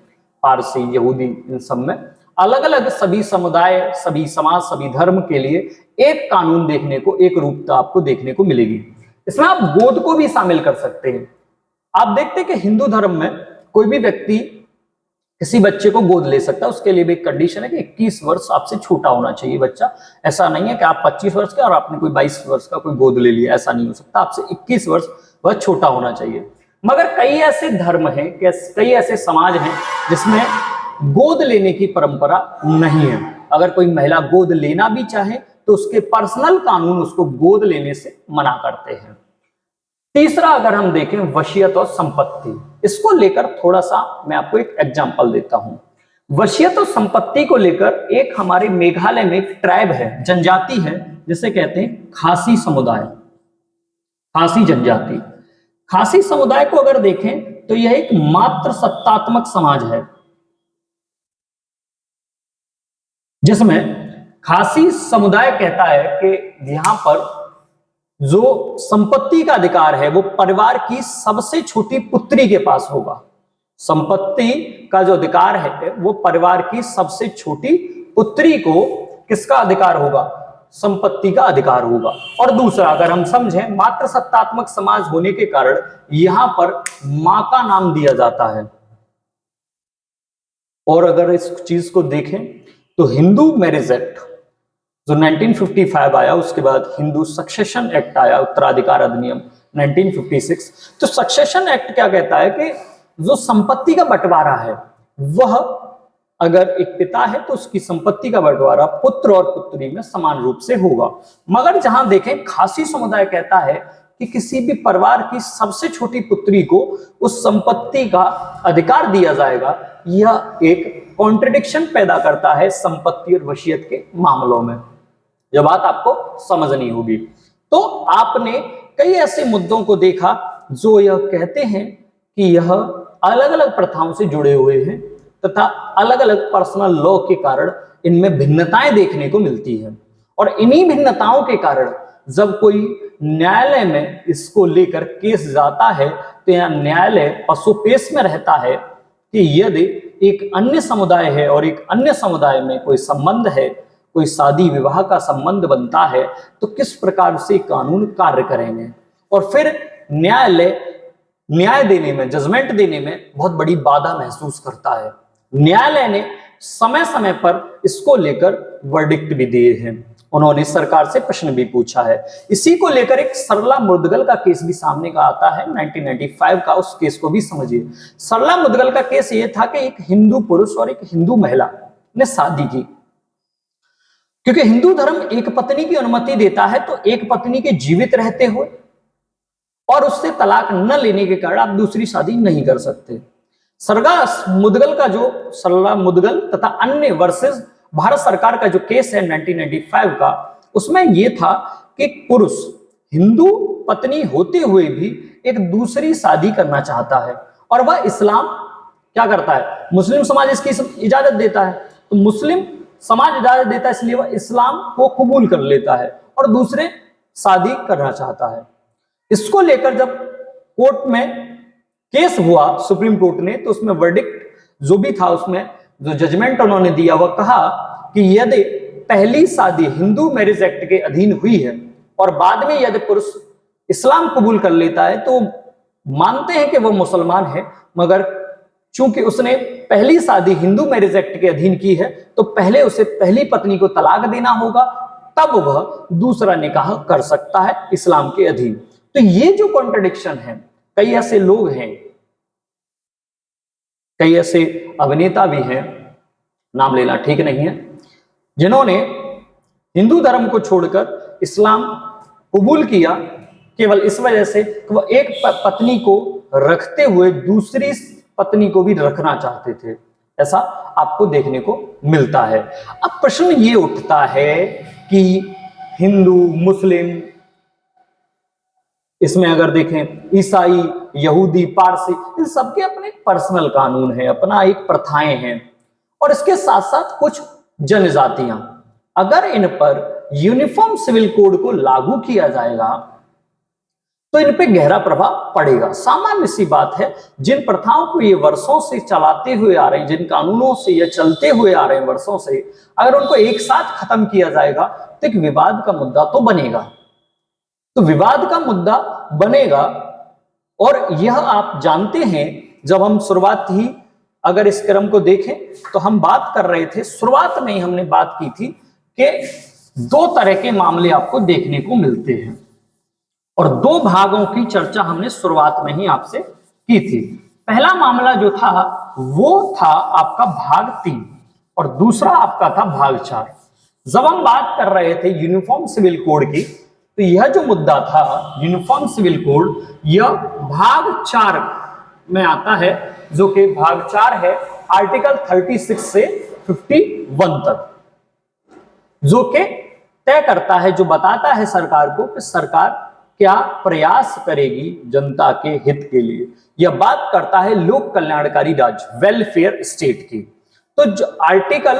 पारसी, यहूदी, इन सब में अलग अलग सभी समुदाय, सभी समाज, सभी धर्म के लिए एक कानून देखने को, एक रूपता आपको देखने को मिलेगी। इसमें आप गोद को भी शामिल कर सकते हैं। आप देखते हैं कि हिंदू धर्म में कोई भी व्यक्ति किसी बच्चे को गोद ले सकता है, उसके लिए भी एक कंडीशन है कि 21 वर्ष आपसे छोटा होना चाहिए बच्चा। ऐसा नहीं है कि आप 25 वर्ष के और आपने कोई 22 वर्ष का कोई गोद ले लिया, ऐसा नहीं हो सकता। आपसे 21 वर्ष वह छोटा होना चाहिए। मगर कई ऐसे धर्म हैं, कई ऐसे समाज हैं जिसमें गोद लेने की परंपरा नहीं है। अगर कोई महिला गोद लेना भी चाहे तो उसके पर्सनल कानून उसको गोद लेने से मना करते हैं। तीसरा अगर हम देखें वसीयत और संपत्ति, इसको लेकर थोड़ा सा मैं आपको एक एग्जांपल देता हूं। वसीयत और संपत्ति को लेकर एक हमारे मेघालय में एक ट्राइब है, जनजाति है, जिसे कहते हैं खासी समुदाय, खासी जनजाति। खासी समुदाय को अगर देखें तो यह एक मात्र सत्तात्मक समाज है, जिसमें खासी समुदाय कहता है कि यहां पर जो संपत्ति का अधिकार है वो परिवार की सबसे छोटी पुत्री के पास होगा। संपत्ति का जो अधिकार है वो परिवार की सबसे छोटी पुत्री को किसका अधिकार होगा? संपत्ति का अधिकार होगा। और दूसरा अगर हम समझें, मात्र सत्तात्मक समाज होने के कारण यहां पर मां का नाम दिया जाता है। और अगर इस चीज को देखें तो हिंदू मैरिज एक्ट जो 1955 आया, उसके बाद हिंदू सक्सेशन एक्ट आया, उत्तराधिकार अधिनियम 1956। तो सक्सेशन एक्ट क्या कहता है कि जो संपत्ति का बंटवारा है वह अगर एक पिता है तो उसकी संपत्ति का बंटवारा पुत्र और पुत्री में समान रूप से होगा। मगर जहां देखें खासी समुदाय कहता है कि किसी भी परिवार की सबसे छोटी पुत्री को उस संपत्ति का अधिकार दिया जाएगा। यह एक कॉन्ट्रडिक्शन पैदा करता है संपत्ति और वसीयत के मामलों में, यह बात आपको समझनी होगी। तो आपने कई ऐसे मुद्दों को देखा जो यह कहते हैं कि यह अलग अलग प्रथाओं से जुड़े हुए हैं तथा अलग अलग पर्सनल लॉ के कारण इनमें भिन्नताएं देखने को मिलती हैं। और इन्हीं भिन्नताओं के कारण जब कोई न्यायालय में इसको लेकर केस जाता है तो यह न्यायालय पसोपेश में रहता है कि यदि एक अन्य समुदाय है और एक अन्य समुदाय में कोई संबंध है, कोई शादी विवाह का संबंध बनता है, तो किस प्रकार से कानून कार्य करेंगे। और फिर न्यायालय न्याय देने में, जजमेंट देने में बहुत बड़ी बाधा महसूस करता है। न्यायालय ने समय समय पर इसको लेकर वर्डिक्ट भी दिए हैं, उन्होंने सरकार से प्रश्न भी पूछा है। इसी को लेकर एक सरला मुदगल का केस भी सामने का आता है 1995 का, उस केस को भी समझिए। सरला मुदगल का केस ये था कि एक हिंदू पुरुष और एक हिंदू महिला ने शादी की। क्योंकि हिंदू धर्म एक पत्नी की अनुमति देता है, तो एक पत्नी के जीवित रहते हुए और उससे तलाक न लेने के कारण आप दूसरी शादी नहीं कर सकते। सरला मुदगल तथा अन्य वर्सेस भारत सरकार का जो केस है 1995 का, उसमें यह था कि पुरुष हिंदू पत्नी होते हुए भी एक दूसरी शादी करना चाहता है और वह इस्लाम क्या करता है, मुस्लिम समाज इसकी इजाजत देता है। तो मुस्लिम समाज इजाजत देता है इसलिए वह इस्लाम को कबूल कर लेता है और दूसरे शादी करना चाहता है। इसको लेकर जब कोर्ट में केस हुआ सुप्रीम कोर्ट ने, तो उसमें वर्डिक्ट जो भी था, उसमें जो जजमेंट उन्होंने दिया वह कहा कि यदि पहली शादी हिंदू मैरिज एक्ट के अधीन हुई है और बाद में यदि पुरुष इस्लाम कबूल कर लेता है तो मानते हैं कि वह मुसलमान है, मगर चूंकि उसने पहली शादी हिंदू मैरिज एक्ट के अधीन की है तो पहले उसे पहली पत्नी को तलाक देना होगा, तब वह दूसरा निकाह कर सकता है इस्लाम के अधीन। तो ये जो कॉन्ट्रडिक्शन है, कई ऐसे लोग हैं, कई ऐसे अभिनेता भी हैं, नाम लेना ठीक नहीं है, जिन्होंने हिंदू धर्म को छोड़कर इस्लाम कबूल किया केवल इस वजह से कि वह एक पत्नी को रखते हुए दूसरी पत्नी को भी रखना चाहते थे। ऐसा आपको देखने को मिलता है। अब प्रश्न ये उठता है कि हिंदू, मुस्लिम, इसमें अगर देखें ईसाई, यहूदी, पारसी, इन सबके अपने पर्सनल कानून है, अपना एक प्रथाएं हैं, और इसके साथ साथ कुछ जनजातियां, अगर इन पर यूनिफॉर्म सिविल कोड को लागू किया जाएगा तो इन पे गहरा प्रभाव पड़ेगा। सामान्य सी बात है, जिन प्रथाओं को ये वर्षों से चलाते हुए आ रहे हैं, जिन कानूनों से ये चलते हुए आ रहे हैं वर्षों से, अगर उनको एक साथ खत्म किया जाएगा तो एक विवाद का मुद्दा तो बनेगा। तो विवाद का मुद्दा बनेगा, और यह आप जानते हैं, जब हम शुरुआत ही अगर इस क्रम को देखें तो हम बात कर रहे थे, शुरुआत में ही हमने बात की थी कि दो तरह के मामले आपको देखने को मिलते हैं, और दो भागों की चर्चा हमने शुरुआत में ही आपसे की थी। पहला मामला जो था वो था आपका भाग 3 और दूसरा आपका था भाग 4। जब हम बात कर रहे थे यूनिफॉर्म सिविल कोड की, तो यह जो मुद्दा था यूनिफॉर्म सिविल कोड, यह भाग 4 में आता है, जो कि भाग 4 है आर्टिकल 36 से 51 तक, जो कि तय करता है, जो बताता है सरकार को कि सरकार क्या प्रयास करेगी जनता के हित के लिए। यह बात करता है लोक कल्याणकारी राज्य, वेलफेयर स्टेट की। तो जो आर्टिकल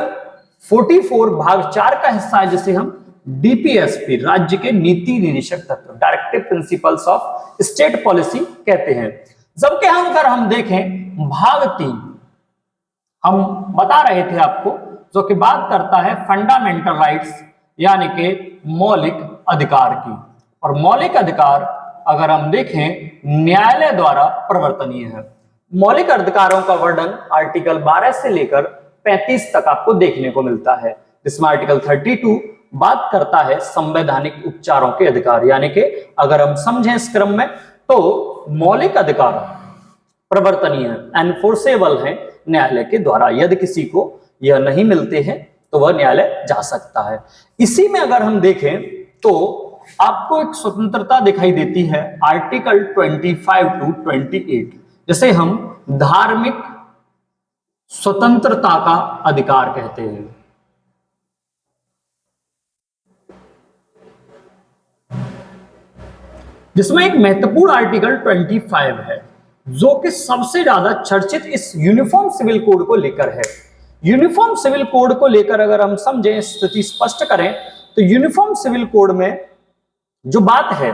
44 भाग 4 का हिस्सा है, जिसे हम डीपीएसपी, राज्य के नीति निदेशक तत्व, directive principles of state policy कहते हैं। जबकि हम अगर हम देखें भाग 3, हम बता रहे थे आपको, जो कि बात करता है फंडामेंटल राइट्स यानी कि मौलिक अधिकार की, और मौलिक अधिकार अगर हम देखें न्यायालय द्वारा प्रवर्तनीय है। मौलिक अधिकारों का वर्णन आर्टिकल 12 से लेकर 35 तक आपको देखने को मिलता है, जिसमें आर्टिकल 32 बात करता है संवैधानिक उपचारों के अधिकार, यानी कि अगर हम समझें इस क्रम में तो मौलिक अधिकार प्रवर्तनीय है, एनफोर्सेबल है न्यायालय के द्वारा, यदि किसी को यह नहीं मिलते हैं तो वह न्यायालय जा सकता है। इसी में अगर हम देखें तो आपको एक स्वतंत्रता दिखाई देती है आर्टिकल 25 टू 28, जिसे हम धार्मिक स्वतंत्रता का अधिकार कहते हैं। जिसमें एक महत्वपूर्ण आर्टिकल 25 है, जो कि सबसे ज्यादा चर्चित इस यूनिफॉर्म सिविल कोड को लेकर है। यूनिफॉर्म सिविल कोड को लेकर अगर हम समझें, स्थिति स्पष्ट करें, तो यूनिफॉर्म सिविल कोड में जो बात है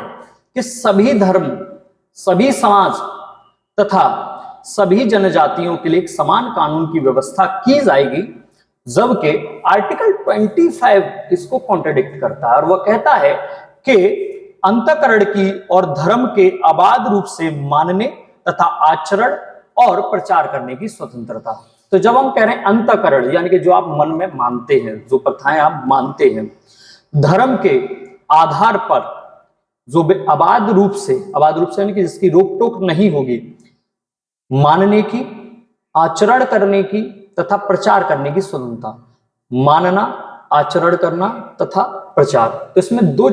कि सभी धर्म, सभी समाज तथा सभी जनजातियों के लिए एक समान कानून की व्यवस्था की जाएगी, जबकि आर्टिकल 25 इसको कॉन्ट्रडिक्ट करता है, और वह कहता है कि अंतःकरण की और धर्म के अबाध रूप से मानने तथा आचरण और प्रचार करने की स्वतंत्रता। तो जब हम कह रहे हैं अंतःकरण, यानी कि जो आप मन में मानते हैं, जो प्रथाएं आप मानते हैं, धर्म के आधार पर जो अबाध रूप से यानी कि जिसकी रोक टोक नहीं होगी, मानने की, आचरण करने की तथा प्रचार करने की स्वतंत्रता। मानना, आचरण करना तथा प्रचार, तो इसमें दो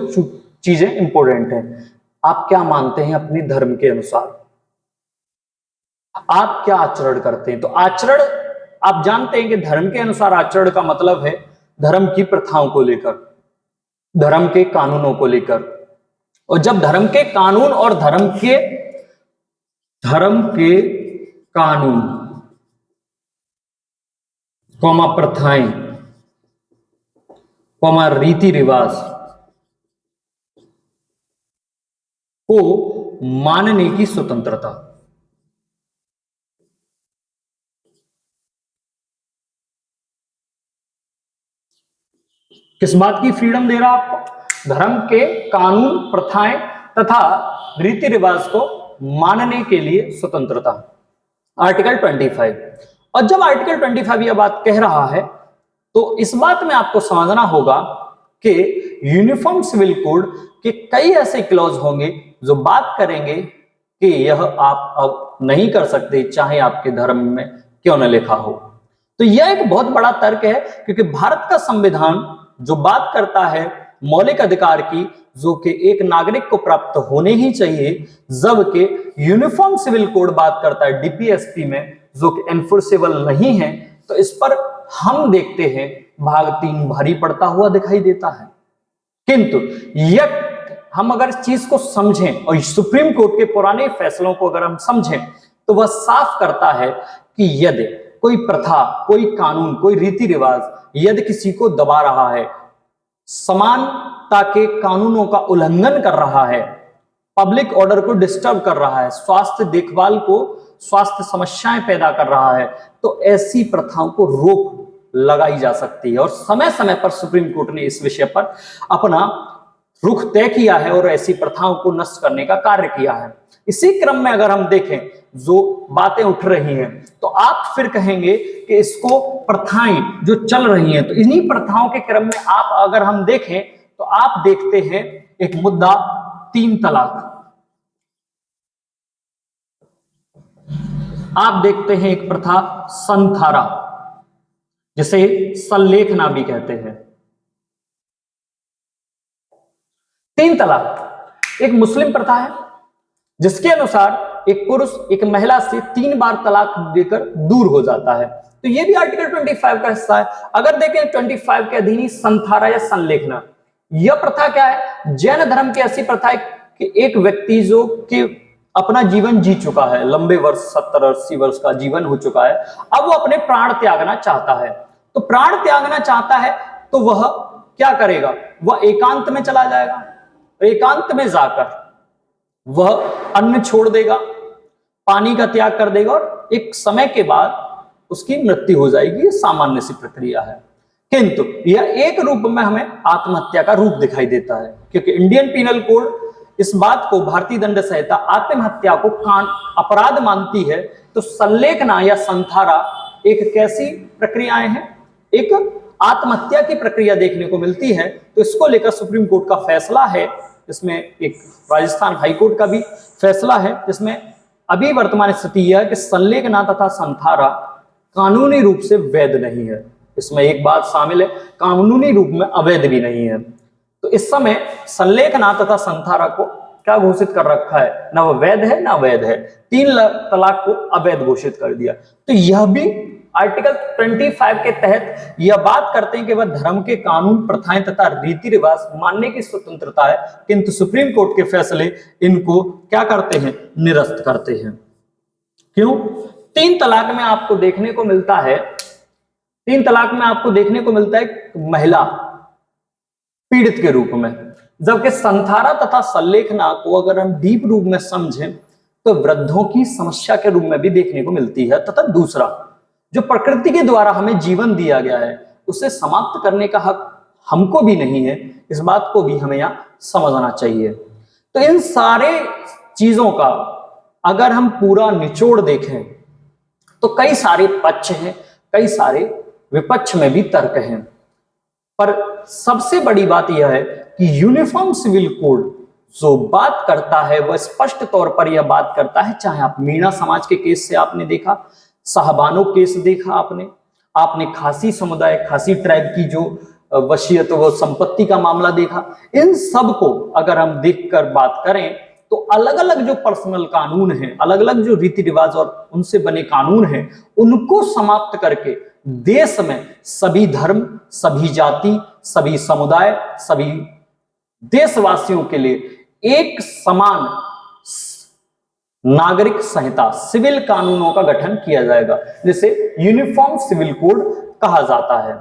चीजें इंपॉर्टेंट हैं। आप क्या मानते हैं अपने धर्म के अनुसार, आप क्या आचरण करते हैं। तो आचरण, आप जानते हैं कि धर्म के अनुसार आचरण का मतलब है धर्म की प्रथाओं को लेकर, धर्म के कानूनों को लेकर। और जब धर्म के कानून और धर्म के कानून प्रथाएं कॉमा रीति रिवाज को मानने की स्वतंत्रता। किस बात की फ्रीडम दे रहा आपको? धर्म के कानून, प्रथाएं तथा रीति रिवाज को मानने के लिए स्वतंत्रता। आर्टिकल 25। और जब आर्टिकल 25 यह बात कह रहा है तो इस बात में आपको समझना होगा कि यूनिफॉर्म सिविल कोड के कई ऐसे क्लॉज होंगे जो बात करेंगे कि यह आप अब नहीं कर सकते चाहे आपके धर्म में क्यों न लिखा हो। तो यह एक बहुत बड़ा तर्क है, क्योंकि भारत का संविधान जो बात करता है मौलिक अधिकार की, जो कि एक नागरिक को प्राप्त होने ही चाहिए, जबकि यूनिफॉर्म सिविल कोड बात करता है डीपीएसपी में, जो कि एनफोर्सेबल नहीं है। तो इस पर हम देखते हैं भाग 3 भारी पड़ता हुआ दिखाई देता है। किंतु यह हम अगर इस चीज को समझें और सुप्रीम कोर्ट के पुराने फैसलों को अगर हम समझें तो वह साफ करता है कि यदि कोई प्रथा, कोई कानून, कोई रीति रिवाज यदि किसी को दबा रहा है, समानता के कानूनों का उल्लंघन कर रहा है, पब्लिक ऑर्डर को डिस्टर्ब कर रहा है, स्वास्थ्य देखभाल को, स्वास्थ्य समस्याएं पैदा कर रहा है, तो ऐसी प्रथाओं को रोक लगाई जा सकती है। और समय समय पर सुप्रीम कोर्ट ने इस विषय पर अपना रुख तय किया है और ऐसी प्रथाओं को नष्ट करने का कार्य किया है। इसी क्रम में अगर हम देखें जो बातें उठ रही हैं तो आप फिर कहेंगे कि इसको प्रथाएं जो चल रही हैं, तो इन्हीं प्रथाओं के क्रम में आप अगर हम देखें तो आप देखते हैं एक मुद्दा 3 तलाक, आप देखते हैं एक प्रथा संथारा जिसे संलेखना भी कहते हैं। 3 तलाक एक मुस्लिम प्रथा है जिसके अनुसार एक पुरुष एक महिला से 3 बार तलाक देकर दूर हो जाता है। तो यह भी आर्टिकल 25 का हिस्सा है। अगर देखें 25 के अधीन ही संथारा या संलेखना, यह प्रथा क्या है? जैन धर्म की ऐसी प्रथा है कि एक व्यक्ति जो कि अपना जीवन जी चुका है, लंबे वर्ष 70-80 वर्ष का जीवन हो चुका है, अब वो अपने प्राण त्यागना चाहता है। तो प्राण त्यागना चाहता है तो वह क्या करेगा? वह एकांत में चला जाएगा, एकांत में जाकर वह अन्न छोड़ देगा, पानी का त्याग कर देगा और एक समय के बाद उसकी मृत्यु हो जाएगी। ये सामान्य सी प्रक्रिया है। किंतु यह एक रूप में हमें आत्महत्या का रूप दिखाई देता है, क्योंकि इंडियन पीनल कोड इस बात को, भारतीय दंड संहिता आत्महत्या को अपराध मानती है। तो संलेखना या संथारा एक कैसी प्रक्रियाएं हैं? एक आत्महत्या की प्रक्रिया देखने को मिलती है। तो इसको लेकर सुप्रीम कोर्ट का फैसला है, इसमें एक राजस्थान हाईकोर्ट का भी फैसला है, जिसमें अभी वर्तमान स्थिति यह है कि संलेखना तथा संथारा कानूनी रूप से वैध नहीं है। इसमें एक बात शामिल है, कानूनी रूप में अवैध भी नहीं है। तो इस समय संलेखना तथा संथारा को क्या घोषित कर रखा है? ना वह वैध है ना अवैध है। 3 तलाक को अवैध घोषित कर दिया। तो यह भी आर्टिकल 25 के तहत यह बात करते हैं कि वह धर्म के कानून, प्रथाएं तथा रीति रिवाज मानने की स्वतंत्रता है, किंतु सुप्रीम कोर्ट के फैसले इनको क्या करते हैं? निरस्त करते हैं। क्यों? 3 तलाक में आपको देखने को मिलता है, 3 तलाक में आपको देखने को मिलता है महिला पीड़ित के रूप में, जबकि संथारा तथा संलेखना को अगर हम डीप रूप में समझें तो वृद्धों की समस्या के रूप में भी देखने को मिलती है। तथा दूसरा, जो प्रकृति के द्वारा हमें जीवन दिया गया है उसे समाप्त करने का हक हमको भी नहीं है। इस बात को भी हमें यहां समझना चाहिए। तो इन सारे चीजों का अगर हम पूरा निचोड़ देखें तो कई सारे पक्ष हैं, कई सारे विपक्ष में भी तर्क हैं, पर सबसे बड़ी बात यह है कि यूनिफॉर्म सिविल कोड जो बात करता है वह स्पष्ट तौर पर यह बात करता है, चाहे आप मीणा समाज के केस से आपने देखा, साहबानो केस देखा, आपने खासी समुदाय, खासी ट्राइब की जो वसीयत वो संपत्ति का मामला देखा, इन सब को अगर हम देखकर बात करें तो अलग अलग जो पर्सनल कानून हैं, अलग अलग जो रीति रिवाज और उनसे बने कानून हैं, उनको समाप्त करके देश में सभी धर्म, सभी जाति, सभी समुदाय, सभी देशवासियों के लिए एक समान नागरिक संहिता, सिविल कानूनों का गठन किया जाएगा, जिसे यूनिफॉर्म सिविल कोड कहा जाता है।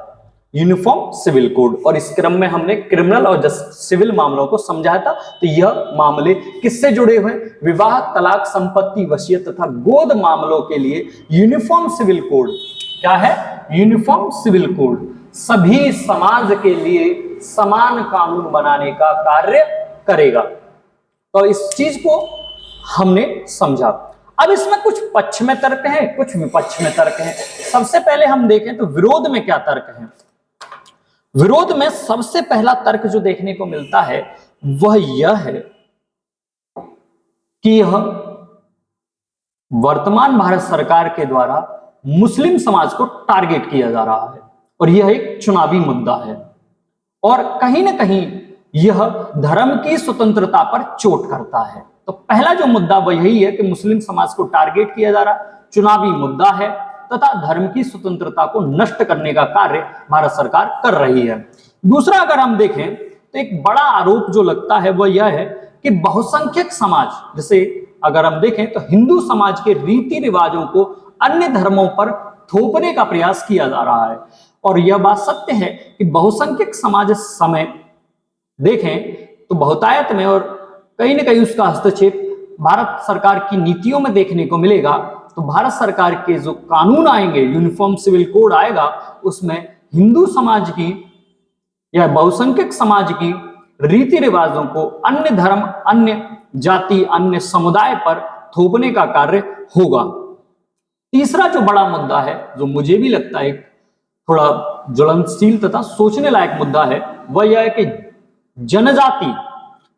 Uniform civil code. और इस क्रम में हमने क्रिमिनल और सिविल मामलों को समझाया था। तो यह मामले किससे जुड़े हुए हैं? विवाह, तलाक, संपत्ति, वसीयत तथा गोद मामलों के लिए यूनिफॉर्म सिविल कोड क्या है? यूनिफॉर्म सिविल कोड सभी समाज के लिए समान कानून बनाने का कार्य करेगा। तो इस चीज को हमने समझा। अब इसमें कुछ पक्ष में तर्क हैं, कुछ विपक्ष में तर्क हैं। सबसे पहले हम देखें तो विरोध में क्या तर्क है। विरोध में सबसे पहला तर्क जो देखने को मिलता है वह यह है कि यह वर्तमान भारत सरकार के द्वारा मुस्लिम समाज को टारगेट किया जा रहा है और यह एक चुनावी मुद्दा है और कहीं ना कहीं यह धर्म की स्वतंत्रता पर चोट करता है। तो पहला जो मुद्दा वह यही है कि मुस्लिम समाज को टारगेट किया जा रहा, चुनावी मुद्दा है तथा धर्म की स्वतंत्रता को नष्ट करने का कार्य भारत सरकार कर रही है। दूसरा अगर हम देखें तो एक बड़ा आरोप जो लगता है वह यह है कि बहुसंख्यक समाज, जैसे अगर हम देखें तो हिंदू समाज के रीति रिवाजों को अन्य धर्मों पर थोपने का प्रयास किया जा रहा है। और यह बात सत्य है कि बहुसंख्यक समाज इस समय देखें तो बहुतायत में और कहीं ना कहीं उसका हस्तक्षेप भारत सरकार की नीतियों में देखने को मिलेगा। तो भारत सरकार के जो कानून आएंगे, यूनिफॉर्म सिविल कोड आएगा, उसमें हिंदू समाज की या बहुसंख्यक समाज की रीति रिवाजों को अन्य धर्म, अन्य जाति, अन्य समुदाय पर थोपने का कार्य होगा। तीसरा जो बड़ा मुद्दा है, जो मुझे भी लगता है थोड़ा ज्वलनशील तथा सोचने लायक मुद्दा है, वह यह है कि जनजाति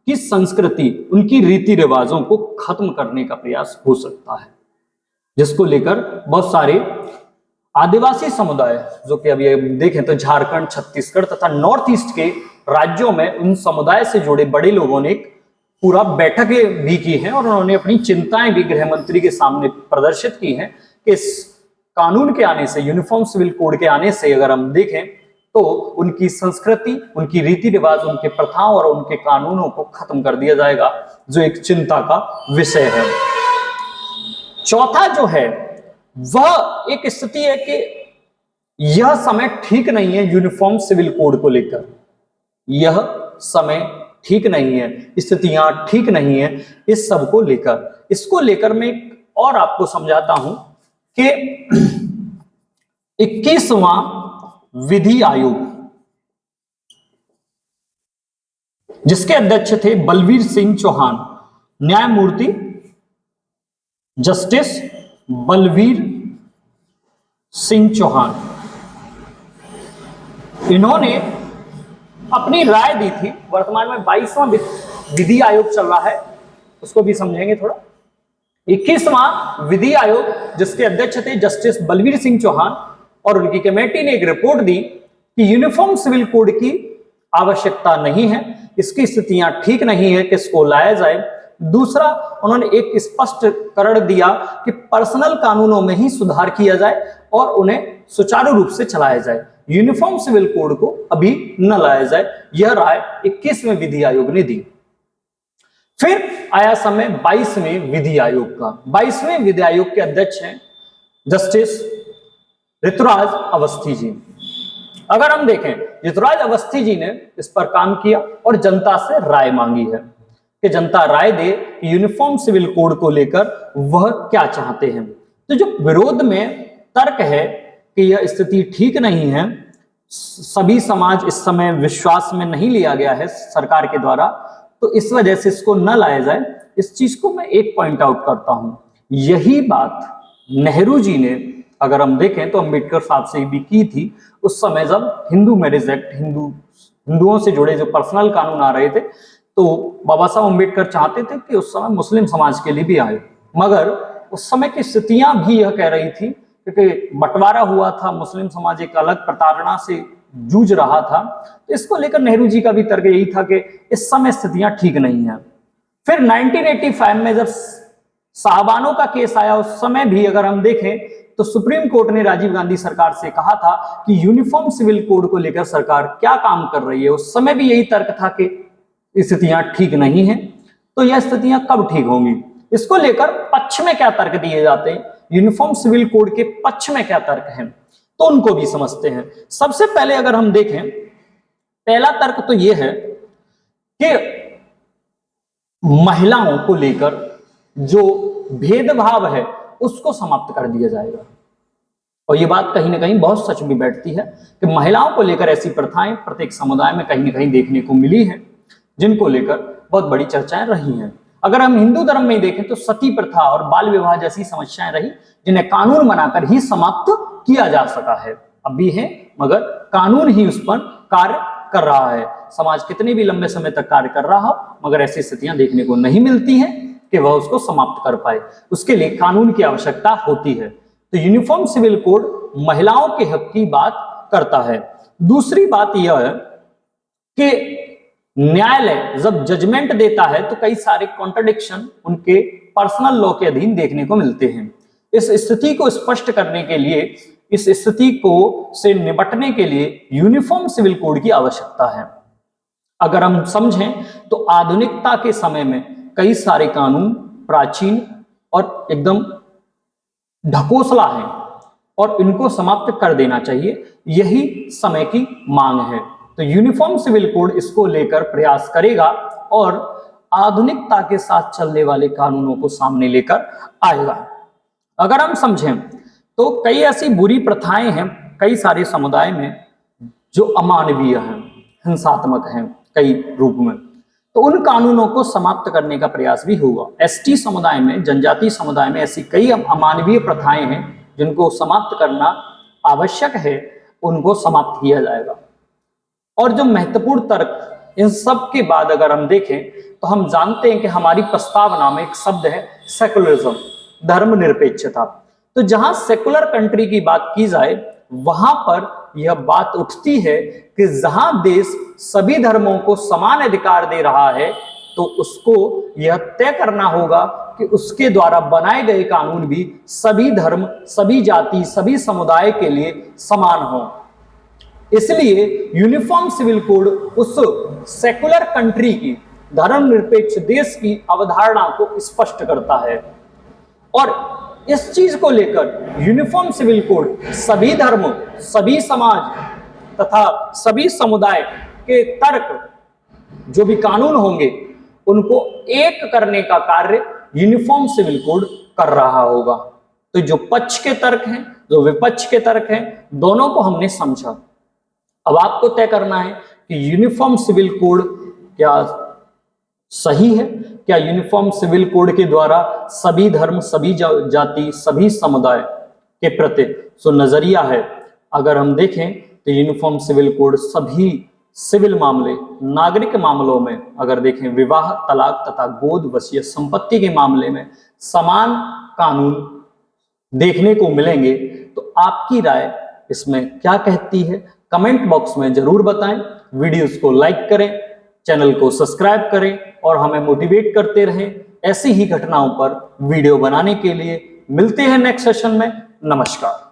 की संस्कृति, उनकी रीति रिवाजों को खत्म करने का प्रयास हो सकता है, जिसको लेकर बहुत सारे आदिवासी समुदाय, जो कि अभी देखें तो झारखंड, छत्तीसगढ़ तथा नॉर्थ ईस्ट के राज्यों में उन समुदाय से जुड़े बड़े लोगों ने पूरा बैठकें भी की हैं और उन्होंने अपनी चिंताएं भी गृह मंत्री के सामने प्रदर्शित की हैं कि इस कानून के आने से, यूनिफॉर्म सिविल कोड के आने से अगर हम देखें तो उनकी संस्कृति, उनकी रीति रिवाज, उनके प्रथाओं और उनके कानूनों को खत्म कर दिया जाएगा, जो एक चिंता का विषय है। चौथा जो है वह एक स्थिति है कि यह समय ठीक नहीं है यूनिफॉर्म सिविल कोड को लेकर, यह समय ठीक नहीं है, स्थितियां ठीक नहीं है इस सब को लेकर। इसको लेकर मैं और आपको समझाता हूं कि 21वां विधि आयोग, जिसके अध्यक्ष थे बलवीर सिंह चौहान, न्यायमूर्ति जस्टिस बलवीर सिंह चौहान, इन्होंने अपनी राय दी थी। वर्तमान में 22वां विधि आयोग चल रहा है, उसको भी समझेंगे थोड़ा। 21वां विधि आयोग, जिसके अध्यक्ष थे जस्टिस बलवीर सिंह चौहान, और उनकी कमेटी ने एक रिपोर्ट दी कि यूनिफॉर्म सिविल कोड की आवश्यकता नहीं है, इसकी स्थितियां ठीक नहीं है कि इसको लाया जाए। दूसरा, उन्होंने एक स्पष्टीकरण दिया कि पर्सनल कानूनों में ही सुधार किया जाए और उन्हें सुचारू रूप से चलाया जाए, यूनिफॉर्म सिविल कोड को अभी न लाया जाए। यह राय 21वें विधि आयोग ने दी। फिर आया समय 22वें विधि आयोग का। 22वें विधि आयोग के अध्यक्ष हैं जस्टिस ऋतुराज अवस्थी जी। अगर हम देखें, ऋतुराज अवस्थी जी ने इस पर काम किया और जनता से राय मांगी है कि जनता राय दे कि यूनिफॉर्म सिविल कोड को लेकर वह क्या चाहते हैं। तो जो विरोध में तर्क है कि यह स्थिति ठीक नहीं है, सभी समाज इस समय विश्वास में नहीं लिया गया है सरकार के द्वारा, तो इस वजह से इसको न लाया जाए। इस चीज को मैं एक पॉइंट आउट करता हूं। यही बात नेहरू जी ने, अगर हम देखें तो अंबेडकर साहब से भी की थी उस समय जब हिंदू मैरिज एक्ट, हिंदुओं से जुड़े जो पर्सनल कानून आ रहे थे, तो बाबा साहब अंबेडकर चाहते थे कि उस समय मुस्लिम समाज के लिए भी आए, मगर उस समय की स्थितियां भी यह कह रही थी, क्योंकि बंटवारा हुआ था, मुस्लिम समाज एक अलग प्रताड़ना से जूझ रहा था। तो इसको लेकर नेहरू जी का भी तर्क यही था कि इस समय स्थितियां ठीक नहीं है। फिर 1985 में जब साहबानों का केस आया, उस समय भी अगर हम देखें तो सुप्रीम कोर्ट ने राजीव गांधी सरकार से कहा था कि यूनिफॉर्म सिविल कोड को लेकर सरकार क्या काम कर रही है। उस समय भी यही तर्क था कि स्थितियां ठीक नहीं है। तो यह स्थितियां कब ठीक होंगी, इसको लेकर पक्ष में क्या तर्क दिए जाते हैं, यूनिफॉर्म सिविल कोड के पक्ष में क्या तर्क है। तो उनको भी समझते हैं। सबसे पहले अगर हम देखें, पहला तर्क तो यह है कि महिलाओं को लेकर जो भेदभाव है उसको समाप्त कर दिया जाएगा। और यह बात कहीं ना कहीं बहुत सच में बैठती है कि महिलाओं को लेकर ऐसी प्रथाएं प्रत्येक समुदाय में कहीं ना कहीं देखने को मिली है, जिनको लेकर बहुत बड़ी चर्चाएं रही हैं। अगर हम हिंदू धर्म में देखें तो सती प्रथा और बाल विवाह जैसी समस्याएं रही, जिन्हें कानून बनाकर ही समाप्त किया जा सका है। अब भी है, मगर कानून ही उस पर कार्य कर रहा है। समाज कितने भी लंबे समय तक कार्य कर रहा हो, मगर ऐसी स्थितियां देखने को नहीं मिलती हैं कि वह उसको समाप्त कर पाए। उसके लिए कानून की आवश्यकता होती है। तो यूनिफॉर्म सिविल कोड महिलाओं के हक की बात करता है। दूसरी बात यह है कि न्यायालय जब जजमेंट देता है तो कई सारे कॉन्ट्रडिक्शन उनके पर्सनल लॉ के अधीन देखने को मिलते हैं। इस स्थिति को स्पष्ट करने के लिए, इस स्थिति को से निपटने के लिए यूनिफॉर्म सिविल कोड की आवश्यकता है। अगर हम समझें तो आधुनिकता के समय में कई सारे कानून प्राचीन और एकदम ढकोसला है और इनको समाप्त कर देना चाहिए, यही समय की मांग है। तो यूनिफॉर्म सिविल कोड इसको लेकर प्रयास करेगा और आधुनिकता के साथ चलने वाले कानूनों को सामने लेकर आएगा। अगर हम समझें तो कई ऐसी बुरी प्रथाएं हैं कई सारे समुदाय में जो अमानवीय हैं, हिंसात्मक हैं कई रूप में, तो उन कानूनों को समाप्त करने का प्रयास भी होगा। एसटी समुदाय में, जनजातीय समुदाय में ऐसी कई अमानवीय प्रथाएं हैं जिनको समाप्त करना आवश्यक है, उनको समाप्त किया जाएगा। और जो महत्वपूर्ण तर्क इन सब के बाद अगर हम देखें तो हम जानते हैं कि हमारी प्रस्तावना में एक शब्द है सेकुलरिज्म, धर्मनिरपेक्षता। तो जहां सेकुलर कंट्री की बात की जाए वहां पर यह बात उठती है कि जहां देश सभी धर्मों को समान अधिकार दे रहा है तो उसको यह तय करना होगा कि उसके द्वारा बनाए गए कानून भी सभी धर्म, सभी जाति, सभी समुदाय के लिए समान हो। इसलिए यूनिफॉर्म सिविल कोड उस सेकुलर कंट्री की, धर्मनिरपेक्ष देश की अवधारणा को स्पष्ट करता है। और इस चीज को लेकर यूनिफॉर्म सिविल कोड सभी धर्म, सभी समाज तथा सभी समुदाय के तर्क जो भी कानून होंगे उनको एक करने का कार्य यूनिफॉर्म सिविल कोड कर रहा होगा। तो जो पक्ष के तर्क हैं, जो विपक्ष के तर्क हैं, दोनों को हमने समझा। अब आपको तय करना है कि यूनिफॉर्म सिविल कोड क्या सही है, क्या यूनिफॉर्म सिविल कोड के द्वारा सभी धर्म, सभी जाति, सभी समुदाय के प्रति जो नजरिया है, अगर हम देखें तो यूनिफॉर्म सिविल कोड सभी सिविल मामले, नागरिक मामलों में अगर देखें, विवाह, तलाक तथा गोद, वसीयत, संपत्ति के मामले में समान कानून देखने को मिलेंगे। तो आपकी राय इसमें क्या कहती है, कमेंट बॉक्स में जरूर बताएं। वीडियोस को लाइक करें, चैनल को सब्सक्राइब करें और हमें मोटिवेट करते रहें ऐसी ही घटनाओं पर वीडियो बनाने के लिए। मिलते हैं नेक्स्ट सेशन में। नमस्कार।